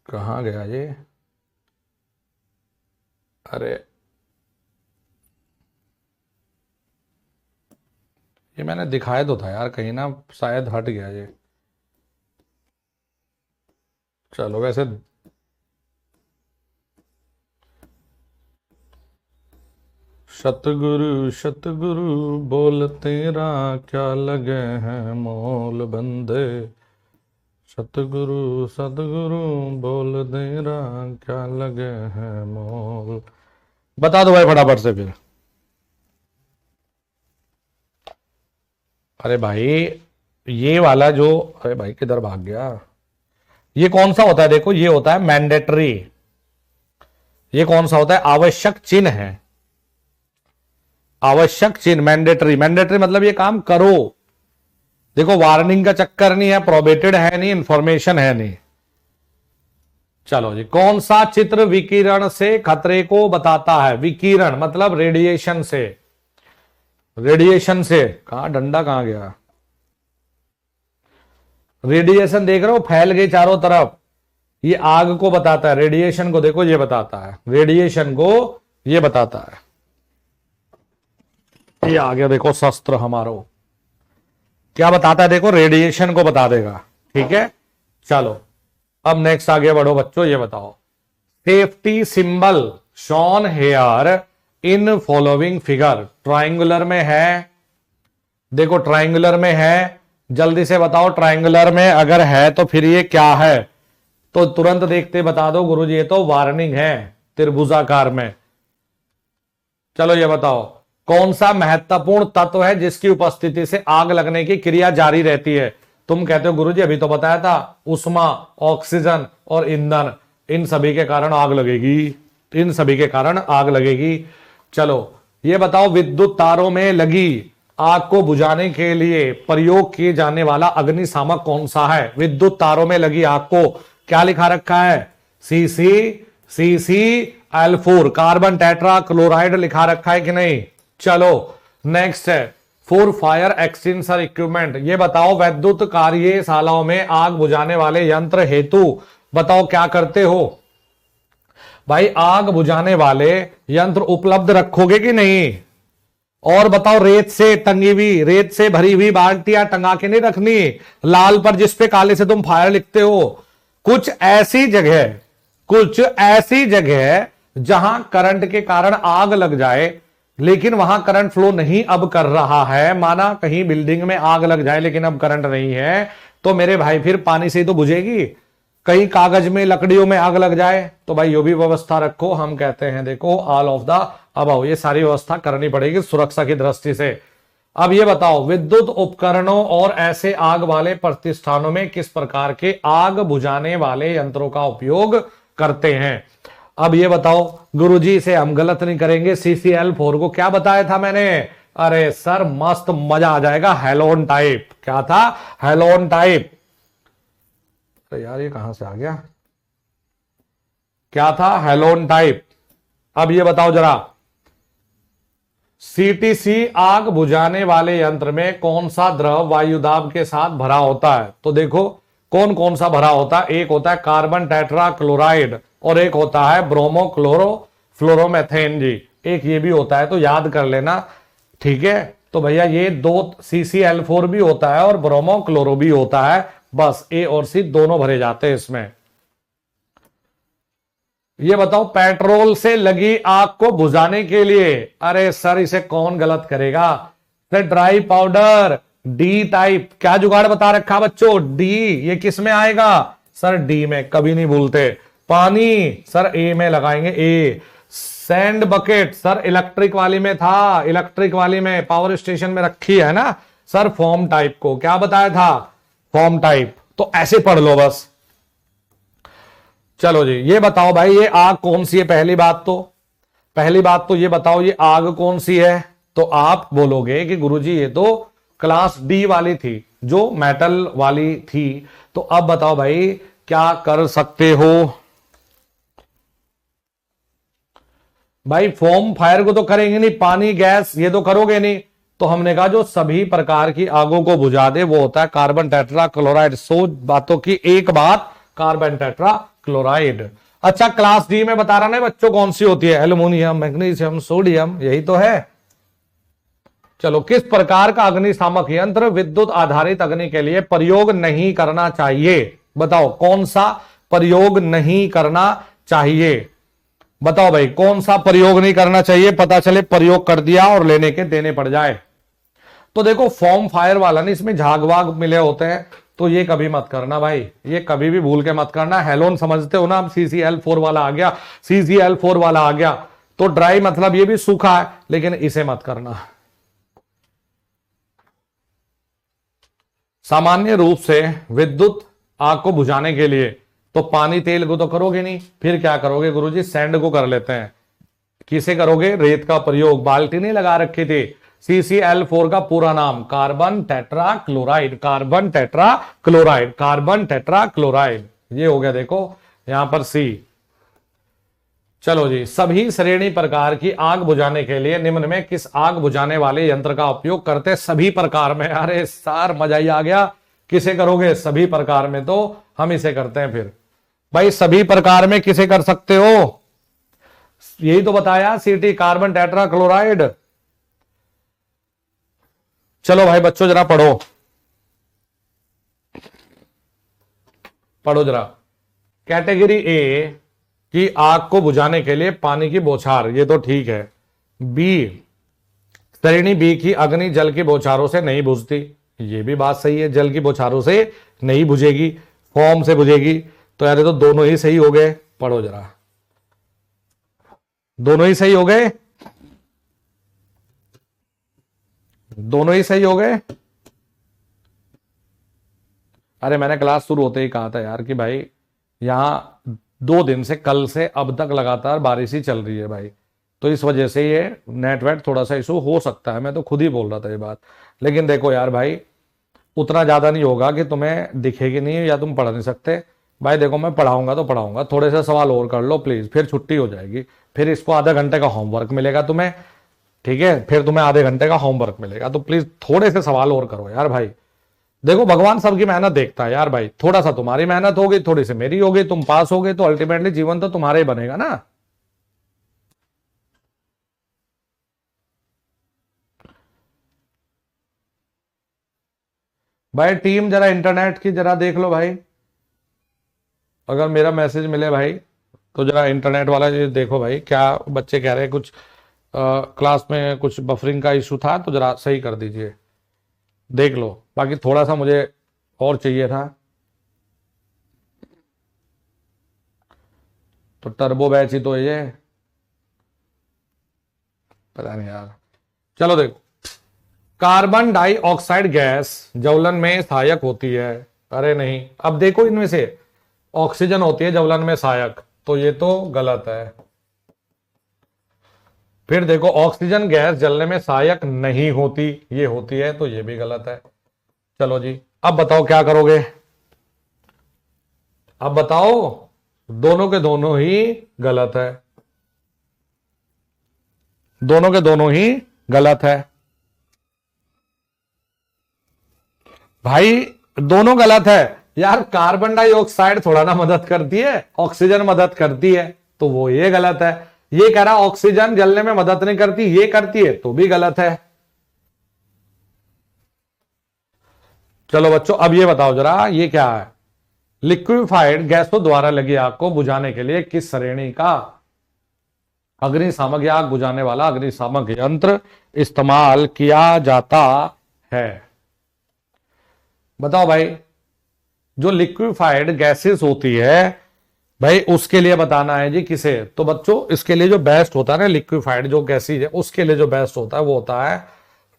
कहां गया ये? अरे ये मैंने दिखाया तो था यार कहीं ना, शायद हट गया ये। चलो वैसे सतगुरु सतगुरु बोल तेरा क्या लगे हैं मोल बंदे। सतगुरु सतगुरु बोल तेरा क्या लगे हैं मोल। बता दो भाई फटाफट से फिर। अरे भाई ये वाला जो, अरे भाई किधर भाग गया? ये कौन सा होता है? देखो ये होता है मैंडेटरी। ये कौन सा होता है? आवश्यक चिन्ह है। आवश्यक चिन्ह, मैंडेटरी। मैंडेटरी मतलब ये काम करो। देखो वार्निंग का चक्कर नहीं है, प्रोबेटेड है नहीं, इंफॉर्मेशन है नहीं। चलो जी, कौन सा चित्र विकिरण से खतरे को बताता है? विकिरण मतलब रेडिएशन से। रेडिएशन से कहा, डंडा कहां गया? रेडिएशन देख रहे हो फैल गई चारों तरफ, ये आग को बताता है। रेडिएशन को देखो ये बताता है, रेडिएशन को ये बताता है। ये आ गया देखो शस्त्र हमारो, क्या बताता है? देखो रेडिएशन को बता देगा। ठीक है, चलो अब नेक्स्ट आगे बढ़ो बच्चों। ये बताओ, safety symbol shown here in following figure. Triangular में है, देखो ट्राइंगुलर में है, जल्दी से बताओ ट्राइंगुलर में अगर है तो फिर ये क्या है? तो तुरंत देखते बता दो गुरुजी ये तो वार्निंग है त्रिभुजाकार में। चलो ये बताओ, कौन सा महत्वपूर्ण तत्व है जिसकी उपस्थिति से आग लगने की क्रिया जारी रहती है? तुम कहते हो गुरुजी अभी तो बताया था, उष्मा, ऑक्सीजन और ईंधन, इन सभी के कारण आग लगेगी। इन सभी के कारण आग लगेगी। चलो ये बताओ, विद्युत तारों में लगी आग को बुझाने के लिए प्रयोग किए जाने वाला अग्निशामक कौन सा है? विद्युत तारों में लगी आग को क्या लिखा रखा है? CCl4, कार्बन टेट्रा क्लोराइड लिखा रखा है कि नहीं? चलो नेक्स्ट है, फॉर फायर एक्सटिंग्विशर इक्विपमेंट। ये बताओ विद्युत कार्यशालाओं में आग बुझाने वाले यंत्र हेतु बताओ क्या करते हो? भाई आग बुझाने वाले यंत्र उपलब्ध रखोगे कि नहीं? और बताओ, रेत से टंगी हुई, रेत से भरी हुई बाल्टियां टंगा के नहीं रखनी लाल पर जिस पे काले से तुम फायर लिखते हो। कुछ ऐसी जगह जहां करंट के कारण आग लग जाए लेकिन वहां करंट फ्लो नहीं अब कर रहा है, माना कहीं बिल्डिंग में आग लग जाए लेकिन अब करंट नहीं है, तो मेरे भाई फिर पानी से ही तो बुझेगी। कहीं कागज में, लकड़ियों में आग लग जाए तो भाई ये भी व्यवस्था रखो। हम कहते हैं देखो ऑल ऑफ द अबव, ये सारी व्यवस्था करनी पड़ेगी सुरक्षा की दृष्टि से। अब ये बताओ, विद्युत उपकरणों और ऐसे आग वाले प्रतिष्ठानों में किस प्रकार के आग बुझाने वाले यंत्रों का उपयोग करते हैं? अब ये बताओ गुरुजी, से हम गलत नहीं करेंगे। CCl4 को क्या बताया था मैंने? अरे सर मस्त मजा आ जाएगा, हेलोन टाइप। क्या था? Halon type. तो यार ये कहां से आ गया? क्या था? Halon type. अब ये बताओ जरा, CTC आग बुझाने वाले यंत्र में कौन सा द्रव वायुदाब के साथ भरा होता है? तो देखो कौन कौन सा भरा होता है? एक होता है कार्बन टेट्रा क्लोराइड और एक होता है ब्रोमो क्लोरो फ्लोरोमेथेन जी, एक ये भी होता है, तो याद कर लेना। ठीक है, तो भैया ये दो CCl4 भी होता है और ब्रोमो क्लोरो भी होता है, बस A और C दोनों भरे जाते हैं इसमें। ये बताओ, पेट्रोल से लगी आग को बुझाने के लिए, अरे सर इसे कौन गलत करेगा? Sir dry powder D type, क्या जुगाड़ बता रखा बच्चों? डी, ये किस में आएगा? सर डी में, कभी नहीं भूलते। पानी सर ए में लगाएंगे, ए। सैंड बकेट सर इलेक्ट्रिक वाली में था, इलेक्ट्रिक वाली में पावर स्टेशन में रखी है ना सर, फॉर्म टाइप को क्या बताया था? फॉर्म टाइप, तो ऐसे पढ़ लो बस। चलो जी, ये बताओ भाई ये आग कौन सी है? पहली बात तो ये बताओ ये आग कौन सी है? तो आप बोलोगे कि गुरुजी ये तो क्लास डी वाली थी, जो मेटल वाली थी। तो अब बताओ भाई क्या कर सकते हो? भाई फॉर्म फायर को तो करेंगे नहीं, पानी गैस ये तो करोगे नहीं, तो हमने कहा जो सभी प्रकार की आगों को बुझा दे वो होता है कार्बन टेट्रा क्लोराइड। 100 बातों की एक बात, कार्बन टेट्रा क्लोराइड। अच्छा, क्लास डी में बता रहा ना बच्चों कौन सी होती है? एल्युमिनियम, मैग्नीशियम, सोडियम, यही तो है। चलो, किस प्रकार का अग्निशामक यंत्र विद्युत आधारित अग्नि के लिए प्रयोग नहीं करना चाहिए? बताओ कौन सा प्रयोग नहीं करना चाहिए? बताओ भाई कौन सा प्रयोग नहीं करना चाहिए, पता चले प्रयोग कर दिया और लेने के देने पड़ जाए। तो देखो फॉर्म फायर वाला नहीं, इसमें झाग वाग मिले होते हैं, तो ये कभी मत करना भाई, ये कभी भी भूल के मत करना। हेलोन समझते हो ना, अब CCl4 वाला आ गया, CCl4 वाला आ गया, तो ड्राई मतलब ये भी सूखा है, लेकिन इसे मत करना। सामान्य रूप से विद्युत आग को बुझाने के लिए तो पानी तेल को तो करोगे नहीं, फिर क्या करोगे गुरुजी? सैंड को कर लेते हैं। किसे करोगे? रेत का प्रयोग। बाल्टी नहीं लगा रखी थी। CCl4 का पूरा नाम carbon tetra chloride, carbon tetra chloride, carbon tetra chloride, ये हो गया देखो यहां पर C। चलो जी, सभी श्रेणी प्रकार की आग बुझाने के लिए निम्न में किस आग बुझाने वाले यंत्र का उपयोग करते? सभी प्रकार में, अरे सार मजा ही आ गया। किसे करोगे? सभी प्रकार में, तो हम इसे करते हैं। फिर भाई सभी प्रकार में किसे कर सकते हो? यही तो बताया, CT, कार्बन टेट्रा क्लोराइड। चलो भाई बच्चों जरा पढ़ो, पढ़ो जरा। कैटेगरी ए की आग को बुझाने के लिए पानी की बौछार, ये तो ठीक है। बी, श्रेणी बी की अग्नि जल की बौछारों से नहीं बुझती, ये भी बात सही है, जल की बौछारों से नहीं बुझेगी, फॉर्म से बुझेगी। तो यार ये तो दोनों ही सही हो गए। पढ़ो जरा, दोनों ही सही हो गए, दोनों ही सही हो गए। अरे मैंने क्लास शुरू होते ही कहा था यार कि भाई यहां 2 दिन से, कल से अब तक लगातार बारिश ही चल रही है भाई, तो इस वजह से ये नेट वेट थोड़ा सा इशू हो सकता है। मैं तो खुद ही बोल रहा था ये बात, लेकिन देखो यार भाई उतना ज्यादा नहीं होगा कि तुम्हें दिखेगी नहीं या तुम पढ़ नहीं सकते। भाई देखो मैं पढ़ाऊंगा तो पढ़ाऊंगा, थोड़े से सवाल और कर लो प्लीज, फिर छुट्टी हो जाएगी। फिर इसको आधा घंटे का होमवर्क मिलेगा तुम्हें, ठीक है? फिर तुम्हें आधे घंटे का होमवर्क मिलेगा, तो प्लीज थोड़े से सवाल और करो यार भाई। देखो भगवान सबकी मेहनत देखता है यार भाई, थोड़ा सा तुम्हारी मेहनत होगी, थोड़ी सी मेरी होगी, तुम पास होगे तो अल्टीमेटली जीवन तो तुम्हारा ही बनेगा ना। भाई टीम जरा इंटरनेट की जरा देख लो भाई, अगर मेरा मैसेज मिले भाई तो जरा इंटरनेट वाला ये देखो भाई, क्या बच्चे कह रहे हैं कुछ क्लास में कुछ बफरिंग का इशू था, तो जरा सही कर दीजिए, देख लो। बाकी थोड़ा सा मुझे और चाहिए था, तो टर्बो बैच ही तो ये, पता नहीं यार। चलो देखो, कार्बन डाइऑक्साइड गैस ज्वलन में सहायक होती है। अरे नहीं, अब देखो इनमें से ऑक्सीजन होती है ज्वलन में सहायक, तो ये तो गलत है। फिर देखो ऑक्सीजन गैस जलने में सहायक नहीं होती, ये होती है, तो ये भी गलत है। चलो जी, अब बताओ क्या करोगे? अब बताओ, दोनों के दोनों ही गलत है, दोनों के दोनों ही गलत है भाई, दोनों गलत है। यार कार्बन डाइऑक्साइड थोड़ा ना मदद करती है, ऑक्सीजन मदद करती है, तो वो ये गलत है। ये कह रहा ऑक्सीजन जलने में मदद नहीं करती, ये करती है, तो भी गलत है। चलो बच्चों अब ये बताओ जरा, ये क्या है? लिक्विफाइड गैसों द्वारा लगी आग को बुझाने के लिए किस श्रेणी का अग्निशामक या आग बुझाने वाला अग्निशामक यंत्र इस्तेमाल किया जाता है? बताओ भाई। जो लिक्विफाइड गैसेस होती है भाई, उसके लिए बताना है जी किसे? तो बच्चों इसके लिए जो बेस्ट होता है ना, लिक्विफाइड जो गैसेज है उसके लिए जो बेस्ट होता है वो होता है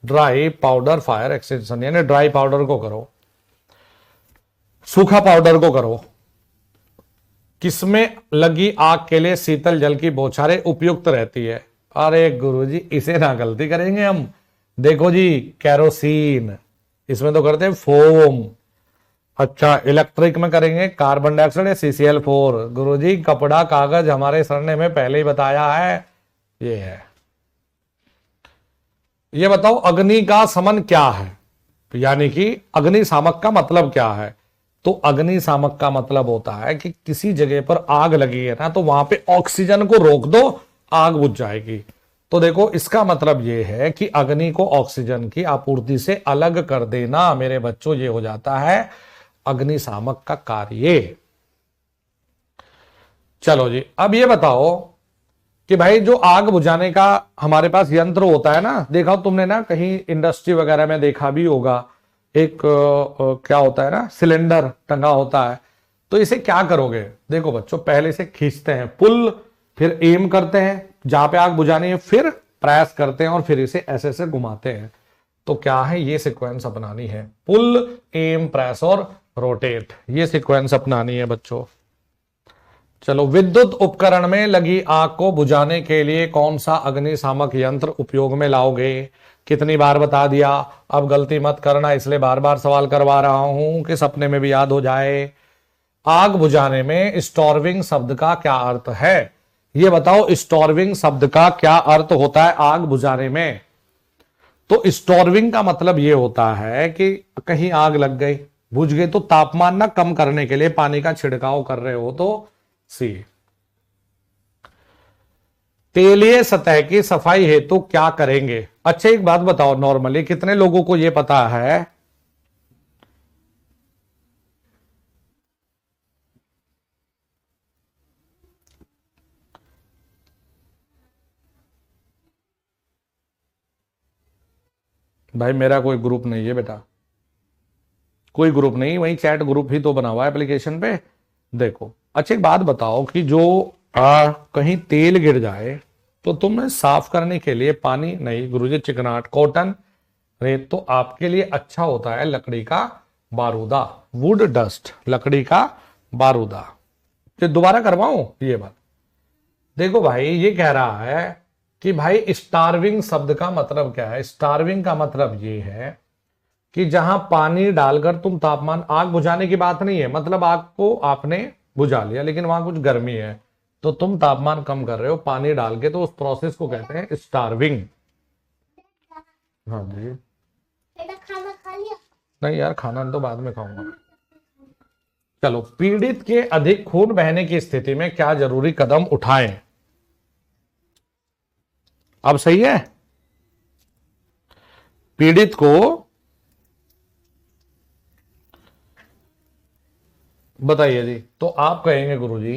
ड्राई पाउडर फायर एक्सटेंशन। यानी ड्राई पाउडर को करो, सूखा पाउडर को करो। किसमें लगी आग के लिए शीतल जल की बौछारें उपयुक्त रहती है? अरे गुरुजी इसे ना गलती करेंगे हम। देखो जी, कैरोसिन, इसमें तो करते हैं फोम। अच्छा, इलेक्ट्रिक में करेंगे कार्बन डाइऑक्साइड या CCl4। गुरुजी कपड़ा कागज हमारे सर ने हमें पहले ही बताया है, ये है। ये बताओ अग्नि का शमन क्या है, यानी कि अग्निशामक का मतलब क्या है? तो अग्निशामक का मतलब होता है कि किसी जगह पर आग लगी है ना, तो वहां पे ऑक्सीजन को रोक दो, आग बुझ जाएगी। तो देखो इसका मतलब यह है कि अग्नि को ऑक्सीजन की आपूर्ति से अलग कर देना मेरे बच्चों, ये हो जाता है अग्निशामक का कार्य। चलो जी अब ये बताओ कि भाई जो आग बुझाने का हमारे पास यंत्र होता है ना, देखा तुमने ना कहीं इंडस्ट्री वगैरह में देखा भी होगा, एक क्या होता है ना, सिलेंडर टंगा होता है। तो इसे क्या करोगे? देखो बच्चों पहले से खींचते हैं पुल, फिर एम करते हैं जहां पे आग बुझानी है, फिर प्रेस करते हैं और फिर इसे ऐसे ऐसे घुमाते हैं। तो क्या है, ये सीक्वेंस अपनानी है, पुल एम प्रेस और रोटेट, ये सीक्वेंस अपनानी है बच्चों। चलो, विद्युत उपकरण में लगी आग को बुझाने के लिए कौन सा अग्निशामक यंत्र उपयोग में लाओगे? कितनी बार बता दिया, अब गलती मत करना, इसलिए बार बार सवाल करवा रहा हूं कि सपने में भी याद हो जाए। आग बुझाने में स्टॉर्विंग शब्द का क्या अर्थ है? ये बताओ स्टॉर्विंग शब्द का क्या अर्थ होता है आग बुझाने में? तो स्टॉर्विंग का मतलब यह होता है कि कहीं आग लग गई, बुझ गई, तो तापमान ना कम करने के लिए पानी का छिड़काव कर रहे हो, तो सी। तेलीय सतह की सफाई हेतु क्या करेंगे? अच्छा एक बात बताओ, नॉर्मली कितने लोगों को यह पता है भाई मेरा कोई ग्रुप नहीं है बेटा, कोई ग्रुप नहीं, वही चैट ग्रुप ही तो बना हुआ है एप्लीकेशन पे। देखो अच्छा एक बात बताओ कि जो कहीं तेल गिर जाए तो तुम्हें साफ करने के लिए पानी नहीं, गुरुजी चिकनाट कॉटन रेत, तो आपके लिए अच्छा होता है लकड़ी का बारूदा, वुड डस्ट, लकड़ी का बारूदा। तो दोबारा करवाऊं ये बात? देखो भाई ये कह रहा है कि भाई स्टार्विंग शब्द का मतलब क्या है? स्टार्विंग का मतलब ये है कि जहां पानी डालकर तुम तापमान, आग बुझाने की बात नहीं है, मतलब आग को आपने बुझा लिया लेकिन वहां कुछ गर्मी है तो तुम तापमान कम कर रहे हो पानी डाल के, तो उस प्रोसेस को कहते हैं स्टार्विंग। हाँ जी, खाना खा लिया? नहीं यार, खाना तो बाद में खाऊंगा। चलो, पीड़ित के अधिक खून बहने की स्थिति में क्या जरूरी कदम उठाएं? अब सही है? पीड़ित को बताइए जी। तो आप कहेंगे गुरुजी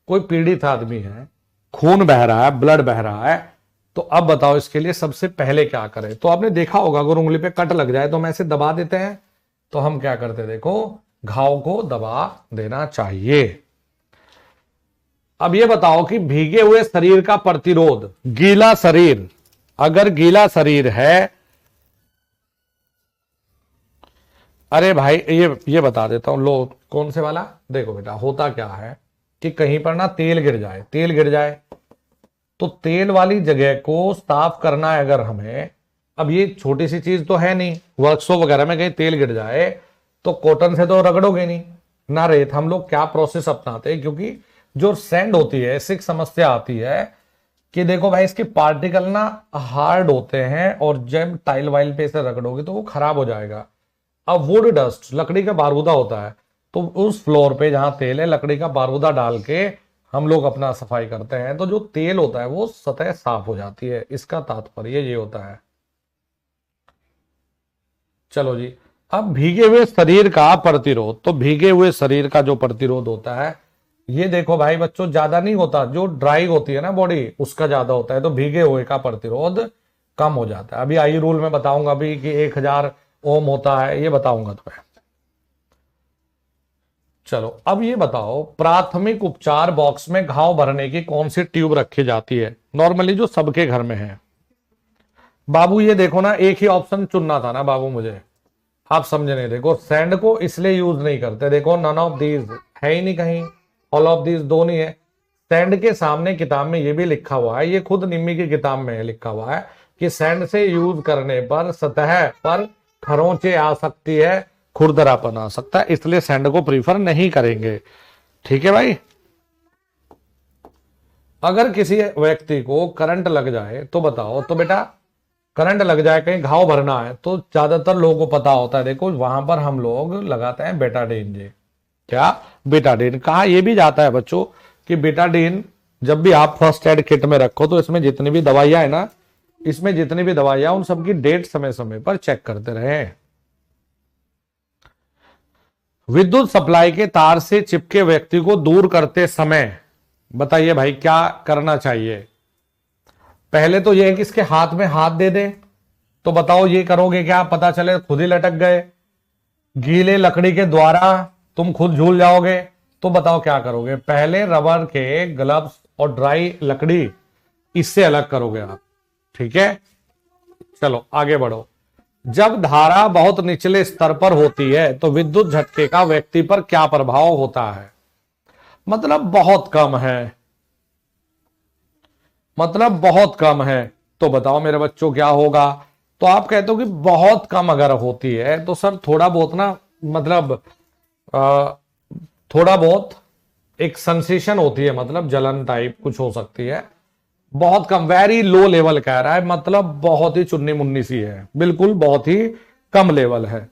कोई पीड़ित आदमी है, खून बह रहा है, ब्लड बह रहा है, तो अब बताओ इसके लिए सबसे पहले क्या करें? तो आपने देखा होगा अगर उंगली पे कट लग जाए तो हम ऐसे दबा देते हैं, तो हम क्या करते हैं? देखो घाव को दबा देना चाहिए। अब ये बताओ कि भीगे हुए शरीर का प्रतिरोध, गीला शरीर, अगर गीला शरीर है, अरे भाई ये बता देता हूं, लो कौन से वाला? देखो बेटा होता क्या है कि कहीं पर ना तेल गिर जाए, तेल गिर जाए तो तेल वाली जगह को साफ करना है अगर हमें। अब ये छोटी सी चीज तो है नहीं, वर्कशॉप वगैरह में कहीं तेल गिर जाए तो कॉटन से तो रगड़ोगे नहीं ना रेत। हम लोग क्या प्रोसेस अपनाते हैं, क्योंकि जो सैंड होती है इससे एक समस्या आती है कि देखो भाई इसके पार्टिकल ना हार्ड होते हैं और जब टाइल वाइल पे इसे रगड़ोगे तो वो खराब हो जाएगा। अब वुड डस्ट, लकड़ी का बारूदा होता है, तो उस फ्लोर पे जहां तेल है, लकड़ी का बारूदा डाल के हम लोग अपना सफाई करते हैं, तो जो तेल होता है वो सतह साफ हो जाती है। इसका तात्पर्य ये होता है। चलो जी, अब भीगे हुए शरीर का प्रतिरोध। तो भीगे हुए शरीर का जो प्रतिरोध होता है, ये देखो भाई बच्चों, ज्यादा नहीं होता। जो ड्राई होती है ना बॉडी, उसका ज्यादा होता है, तो भीगे हुए का प्रतिरोध कम हो जाता है। अभी आई रूल में बताऊंगा अभी कि 1000 ओम होता है, ये बताऊंगा तुम्हें। चलो अब ये बताओ, प्राथमिक उपचार बॉक्स में घाव भरने की कौन सी ट्यूब रखी जाती है? नॉर्मली जो सबके घर में है। बाबू ये देखो ना, एक ही ऑप्शन चुनना था ना बाबू मुझे, आप समझे नहीं। देखो सैंड को इसलिए यूज नहीं करते, देखो नन ऑफ दीज है ही नहीं कहीं, ऑल ऑफ दीज दो नहीं है। सैंड के सामने किताब में ये भी लिखा हुआ है, ये खुद निम्मी की किताब में लिखा हुआ है कि सैंड से यूज करने पर सतह पर खरोंचे आ सकती है, खुरदरापन आ सकता है, इसलिए सैंड को प्रीफर नहीं करेंगे। ठीक है भाई। अगर किसी व्यक्ति को करंट लग जाए तो बताओ, तो बेटा करंट लग जाए, कहीं घाव भरना है, तो ज्यादातर लोगों को पता होता है, देखो वहां पर हम लोग लगाते हैं बेटाडीन जी। क्या? बेटाडीन। कहा ये भी जाता है बच्चों कि बेटाडीन जब भी आप फर्स्ट एड किट में रखो, तो इसमें जितनी भी दवाइयां है ना, इसमें जितनी भी दवाइयां, उन सबकी डेट समय समय पर चेक करते रहे। विद्युत सप्लाई के तार से चिपके व्यक्ति को दूर करते समय बताइए भाई क्या करना चाहिए? पहले तो यह है कि इसके हाथ में हाथ दे दे, तो बताओ ये करोगे क्या? पता चले खुद ही लटक गए, गीले लकड़ी के द्वारा तुम खुद झूल जाओगे, तो बताओ क्या करोगे? पहले रबर के ग्लव्स और ड्राई लकड़ी, इससे अलग करोगे आप। ठीक है, चलो आगे बढ़ो। जब धारा बहुत निचले स्तर पर होती है तो विद्युत झटके का व्यक्ति पर क्या प्रभाव होता है? मतलब बहुत कम है, मतलब बहुत कम है। तो बताओ मेरे बच्चों क्या होगा? तो आप कहते हो कि बहुत कम अगर होती है तो सर थोड़ा बहुत ना, मतलब थोड़ा बहुत एक सेंसेशन होती है, मतलब जलन टाइप कुछ हो सकती है। बहुत कम, वेरी लो लेवल कह रहा है, मतलब बहुत ही चुन्नी मुन्नी सी है, बिल्कुल बहुत ही कम लेवल है।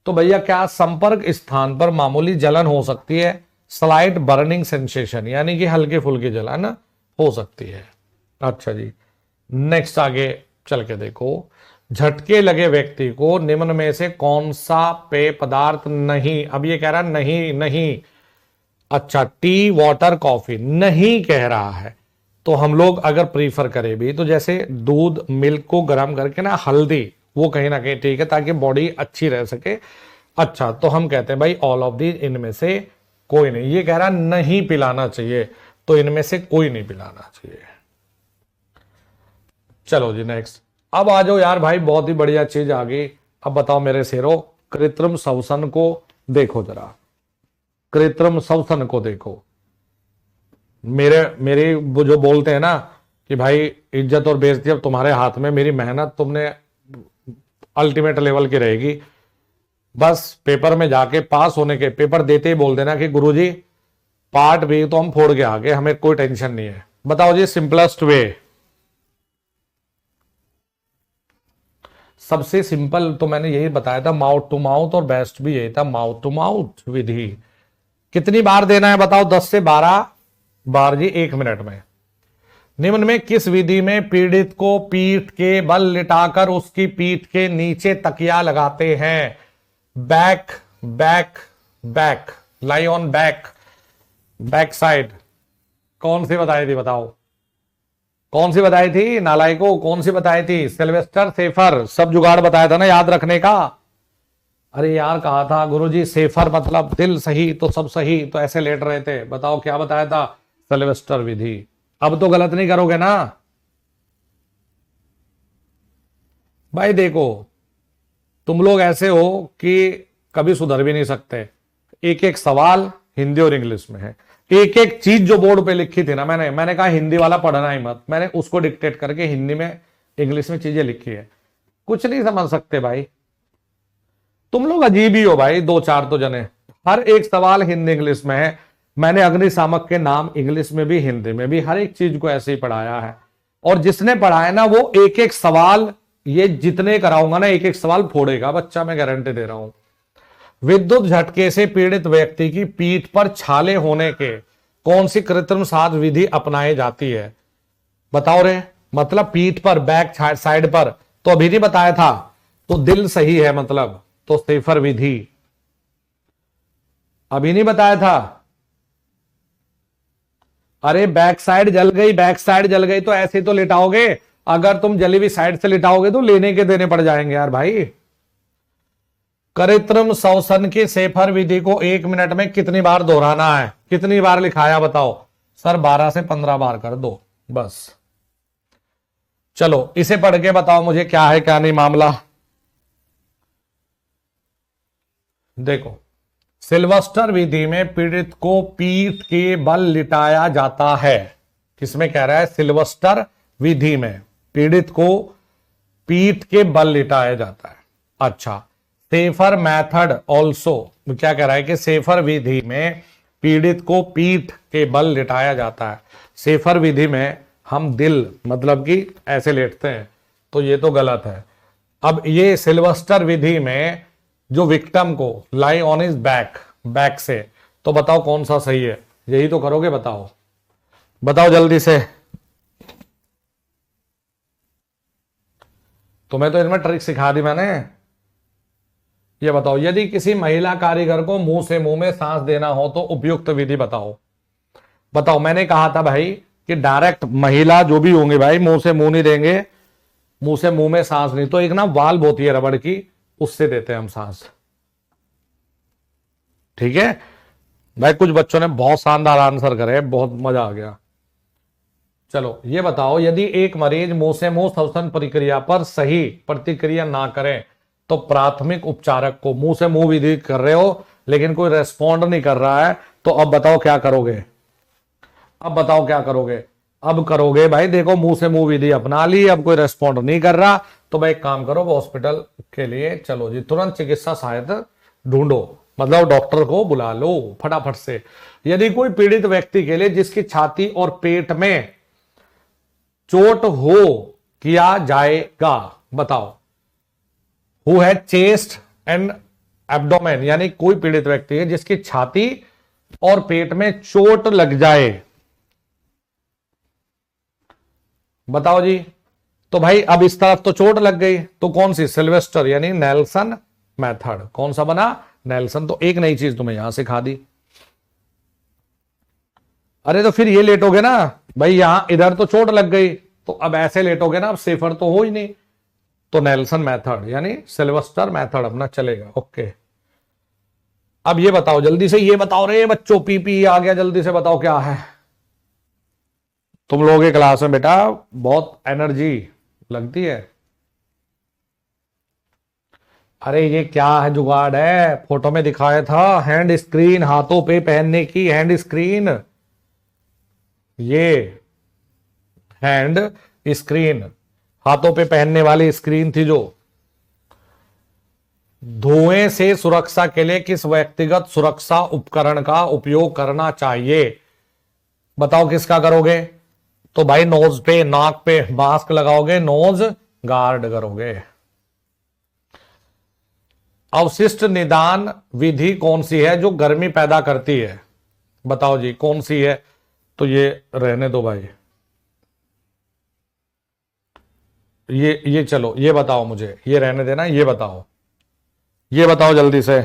तो भैया क्या संपर्क स्थान पर मामूली जलन हो सकती है, स्लाइट बर्निंग सेंसेशन, यानी कि हल्की फुल्की जलन हो सकती है। अच्छा जी, नेक्स्ट आगे चल के देखो। झटके लगे व्यक्ति को निम्न में से कौन सा पेय पदार्थ नहीं, अब ये कह रहा नहीं नहीं, अच्छा टी वाटर कॉफी नहीं कह रहा है, तो हम लोग अगर प्रीफर करें भी तो जैसे दूध मिल्क को गर्म करके ना, हल्दी वो कहीं ना कहीं ठीक है, ताकि बॉडी अच्छी रह सके। अच्छा तो हम कहते हैं भाई ऑल ऑफ दी, इनमें से कोई नहीं। ये कह रहा नहीं पिलाना चाहिए, तो इनमें से कोई नहीं पिलाना चाहिए। चलो जी नेक्स्ट। अब आ जाओ यार भाई, बहुत ही बढ़िया चीज आ गई। अब बताओ मेरे शेरों, कृत्रिम श्वसन को देखो जरा, कृत्रिम श्वसन को देखो। मेरे वो जो बोलते हैं ना कि भाई इज्जत और बेइज्जती अब तुम्हारे हाथ में, मेरी मेहनत तुमने अल्टीमेट लेवल की रहेगी। बस पेपर में जाके पास होने के, पेपर देते ही बोल देना कि गुरुजी पार्ट भी तो हम फोड़ के आगे, हमें कोई टेंशन नहीं है। बताओ जी सिंपलेस्ट वे, सबसे सिंपल तो मैंने यही बताया था, माउथ टू माउथ, और बेस्ट भी यही था, माउथ टू माउथ विधि। कितनी बार देना है बताओ? 10 से 12 बार जी 1 मिनट में। निम्न में किस विधि में पीड़ित को पीठ के बल लिटाकर उसकी पीठ के नीचे तकिया लगाते हैं? Back back back, lie on back, back side. कौन सी बताई थी बताओ? कौन सी बताई थी नालायको? कौन सी बताई थी? Sylvester safer. सब जुगाड़ बताया था ना याद रखने का। अरे यार कहा था गुरुजी सेफर मतलब दिल सही तो सब सही, तो ऐसे लेट रहे थे। बताओ क्या बताया था? सिल्वेस्टर विधि। अब तो गलत नहीं करोगे ना भाई? देखो तुम लोग ऐसे हो कि कभी सुधर भी नहीं सकते। एक एक सवाल हिंदी और इंग्लिश में है, एक एक चीज जो बोर्ड पे लिखी थी ना, मैंने कहा हिंदी वाला पढ़ना ही मत, मैंने उसको डिक्टेट करके हिंदी में इंग्लिश में चीजें लिखी है। कुछ नहीं समझ सकते भाई, तुम लोग अजीब ही हो भाई। 2-4 तो जने, हर एक सवाल हिंदी इंग्लिश में है। मैंने अग्निशामक के नाम इंग्लिश में भी हिंदी में भी हर एक चीज को ऐसे ही पढ़ाया है। और जिसने पढ़ाया ना वो एक एक सवाल, ये जितने कराऊंगा ना एक एक सवाल फोड़ेगा बच्चा, मैं गारंटी दे रहा हूं। विद्युत झटके से पीड़ित व्यक्ति की पीठ पर छाले होने के कौन सी कृत्रिम साध विधि अपनाई जाती है? बताओ रे। मतलब पीठ पर, बैक साइड पर, तो अभी नहीं बताया था, तो दिल सही है मतलब, तो सेफर विधि अभी नहीं बताया था। अरे बैक साइड जल गई, बैक साइड जल गई तो ऐसे तो लिटाओगे, अगर तुम जली हुई साइड से लिटाओगे तो लेने के देने पड़ जाएंगे यार भाई। कृत्रिम श्वसन की सेफर विधि को 1 मिनट में कितनी बार दोहराना है? कितनी बार लिखाया बताओ? सर 12 से 15 बार कर दो बस। चलो इसे पढ़ के बताओ मुझे क्या है क्या नहीं मामला। देखो, सिल्वेस्टर विधि में पीड़ित को पीठ के बल लिटाया जाता है। किसमें कह रहा है? सिल्वेस्टर विधि में पीड़ित को पीठ के बल लिटाया जाता है। अच्छा, सेफर मेथड ऑल्सो क्या कह रहा है कि सेफर विधि में पीड़ित को पीठ के बल लिटाया जाता है। सेफर विधि में हम दिल मतलब कि ऐसे लेटते हैं, तो ये तो गलत है। अब ये सिल्वेस्टर विधि में जो विक्टिम को लाई ऑन हिज बैक से, तो बताओ कौन सा सही है? यही तो करोगे, बताओ बताओ जल्दी से। तुम्हें तो इनमें ट्रिक सिखा दी मैंने। ये बताओ, यदि किसी महिला कारीगर को मुंह से मुंह में सांस देना हो तो उपयुक्त विधि बताओ। बताओ, मैंने कहा था भाई कि डायरेक्ट महिला जो भी होंगे भाई मुंह से मुंह नहीं देंगे, मुंह से मुंह में सांस नहीं, तो एक ना वाल्व होती है रबड़ की, उससे देते हैं हम सांस। ठीक है भाई, कुछ बच्चों ने बहुत शानदार आंसर करे, बहुत मजा आ गया। चलो ये बताओ, यदि एक मरीज मुंह से मुंह श्वसन प्रक्रिया पर सही प्रतिक्रिया ना करें तो प्राथमिक उपचारक को, मुंह से मुंह विधि कर रहे हो लेकिन कोई रेस्पॉन्ड नहीं कर रहा है, तो अब बताओ क्या करोगे? अब बताओ क्या करोगे? अब करोगे भाई, देखो मुंह से मुंह विधि अपना ली, अब कोई रेस्पॉन्ड नहीं कर रहा, तो भाई एक काम करो, हॉस्पिटल के लिए चलो जी, तुरंत चिकित्सा सहायता ढूंढो, मतलब डॉक्टर को बुला लो फटाफट से। यदि कोई पीड़ित व्यक्ति के लिए जिसकी छाती और पेट में चोट हो किया जाएगा, बताओ। हु है चेस्ट एंड एब्डोमेन, यानी कोई पीड़ित व्यक्ति है जिसकी छाती और पेट में चोट लग जाए, बताओ जी। तो भाई अब इस तरफ तो चोट लग गई, तो कौन सी? सिल्वेस्टर यानी नेल्सन मेथड। कौन सा बना? नेल्सन। तो एक नई चीज तुम्हें यहां सिखा दी। अरे तो फिर ये लेटोगे ना भाई, यहां इधर तो चोट लग गई, तो अब ऐसे लेटोगे ना, अब सेफर तो हो ही नहीं, तो नेल्सन मेथड यानी सिल्वेस्टर मेथड अपना चलेगा। ओके, अब ये बताओ जल्दी से, ये बताओ रे बच्चों, पीपी आ गया, जल्दी से बताओ क्या है। तुम लोगों के क्लास में बेटा बहुत एनर्जी लगती है। अरे ये क्या है जुगाड़ है? फोटो में दिखाया था हैंड स्क्रीन, हाथों पे पहनने की हैंड स्क्रीन, ये हैंड स्क्रीन, हाथों पे पहनने वाली स्क्रीन थी जो। धुएं से सुरक्षा के लिए किस व्यक्तिगत सुरक्षा उपकरण का उपयोग करना चाहिए? बताओ किसका करोगे? तो भाई नोज पे, नाक पे मास्क लगाओगे, नोज गार्ड करोगे। अवशिष्ट निदान विधि कौन सी है जो गर्मी पैदा करती है? बताओ जी कौन सी है? तो ये रहने दो भाई, ये चलो ये बताओ मुझे, ये रहने देना, ये बताओ, ये बताओ जल्दी से।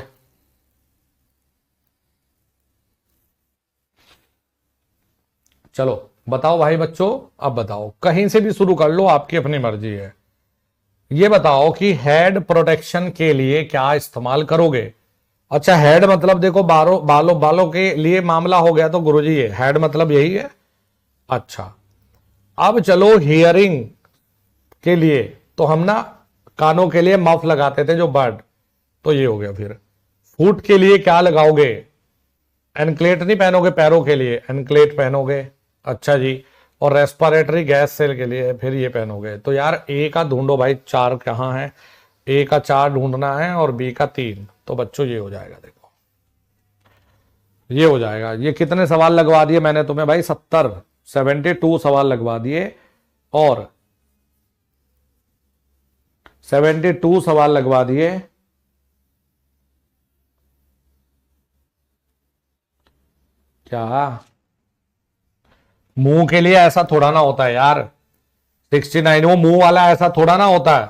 चलो बताओ भाई बच्चों, अब बताओ, कहीं से भी शुरू कर लो, आपकी अपनी मर्जी है। ये बताओ कि हेड प्रोटेक्शन के लिए क्या इस्तेमाल करोगे? अच्छा हेड मतलब देखो बालों के लिए मामला हो गया तो गुरुजी ये हेड मतलब यही है। अच्छा अब चलो हियरिंग के लिए, तो हम ना कानों के लिए मफ लगाते थे जो बर्ड, तो ये हो गया। फिर फुट के लिए क्या लगाओगे? एनक्लेट नहीं पहनोगे, पैरों के लिए एनक्लेट पहनोगे। अच्छा जी, और रेस्पिरेटरी गैस सेल के लिए फिर ये पहनोगे। तो यार ए का ढूंढो भाई, 4 कहां है? ए का 4 ढूंढना है और बी का 3, तो बच्चों ये हो जाएगा, देखो ये हो जाएगा। ये कितने सवाल लगवा दिए मैंने तुम्हें भाई? 72 सवाल लगवा दिए, और 72 सवाल लगवा दिए, क्या मुंह के लिए ऐसा थोड़ा ना होता है यार। 69 वो मुंह वाला ऐसा थोड़ा ना होता है।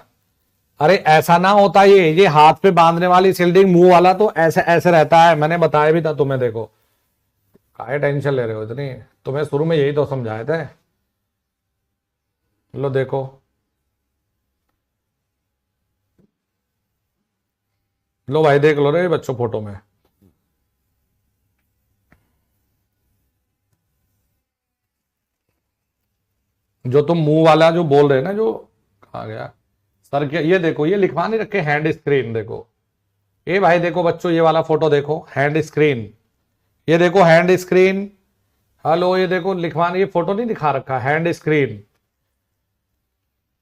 अरे ऐसा ना होता, ये हाथ पे बांधने वाली शील्डिंग, मुंह वाला तो ऐसे ऐसे रहता है। मैंने बताया भी था तुम्हें। देखो काहे टेंशन ले रहे हो इतनी, तुम्हें शुरू में यही तो समझाए थे। लो देखो, लो भाई देख लो रे बच्चों फोटो में। जो तुम मुंह वाला जो बोल रहे ना, जो कहा गया सर के, ये देखो ये लिखवा नहीं रखे हैंड स्क्रीन। देखो ये भाई देखो बच्चों, ये वाला फोटो देखो, हैंड स्क्रीन। ये देखो हैंड स्क्रीन। हेलो ये देखो लिखवाने, ये फोटो नहीं दिखा रखा हैंड स्क्रीन।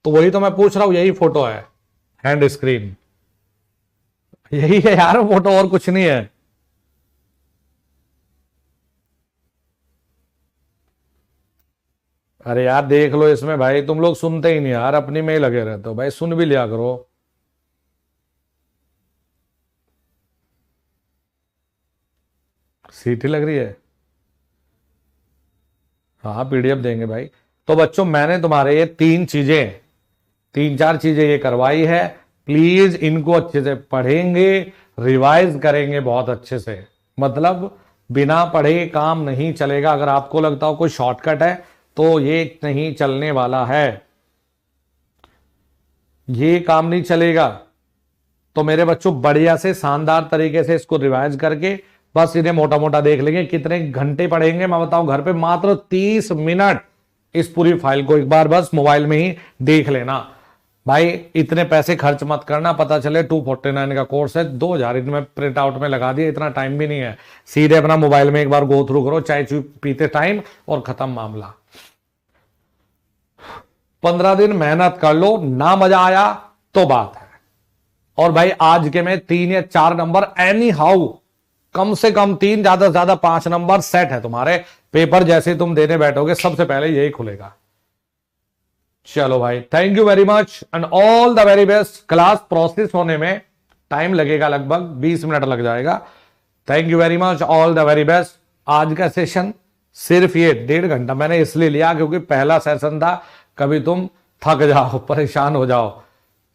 तो वही तो मैं पूछ रहा हूं, यही फोटो है हैंड स्क्रीन। यही है यार फोटो, और कुछ नहीं है। अरे यार देख लो इसमें भाई, तुम लोग सुनते ही नहीं यार, अपनी में ही लगे रहते हो भाई, सुन भी लिया करो। सीटी लग रही है। हाँ पीडीएफ देंगे भाई। तो बच्चों मैंने तुम्हारे ये तीन चार चीजें ये करवाई है। प्लीज इनको अच्छे से पढ़ेंगे, रिवाइज करेंगे बहुत अच्छे से। मतलब बिना पढ़े काम नहीं चलेगा। अगर आपको लगता हो कोई शॉर्टकट है तो ये नहीं चलने वाला है, ये काम नहीं चलेगा। तो मेरे बच्चों बढ़िया से शानदार तरीके से इसको रिवाइज करके बस इन्हें मोटा मोटा देख लेंगे। कितने घंटे पढ़ेंगे मैं बताऊं, घर पे मात्र 30 मिनट इस पूरी फाइल को एक बार बस मोबाइल में ही देख लेना। भाई इतने पैसे खर्च मत करना, पता चले 249 का कोर्स है, 2000 इनमें प्रिंट आउट में लगा दिया। इतना टाइम भी नहीं है, सीधे अपना मोबाइल में एक बार गो थ्रू करो, चाय चू पीते टाइम, और खत्म मामला। 15 दिन मेहनत कर लो, ना मजा आया तो बात है। और भाई आज के में 3 या 4 नंबर एनी हाउ, कम से कम 3, ज्यादा से ज्यादा 5 नंबर सेट है तुम्हारे। पेपर जैसे तुम देने बैठोगे सबसे पहले यही खुलेगा। चलो भाई, thank you very much and all the very best. Class process होने में टाइम लगेगा, लगभग 20 मिनट लग जाएगा। Thank you very much, all the very best. आज का सेशन सिर्फ ये 1.5 घंटा मैंने इसलिए लिया क्योंकि पहला सेशन था। कभी तुम थक जाओ, परेशान हो जाओ।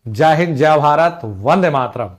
जय हिंद, जय भारत, वंदे मातरम।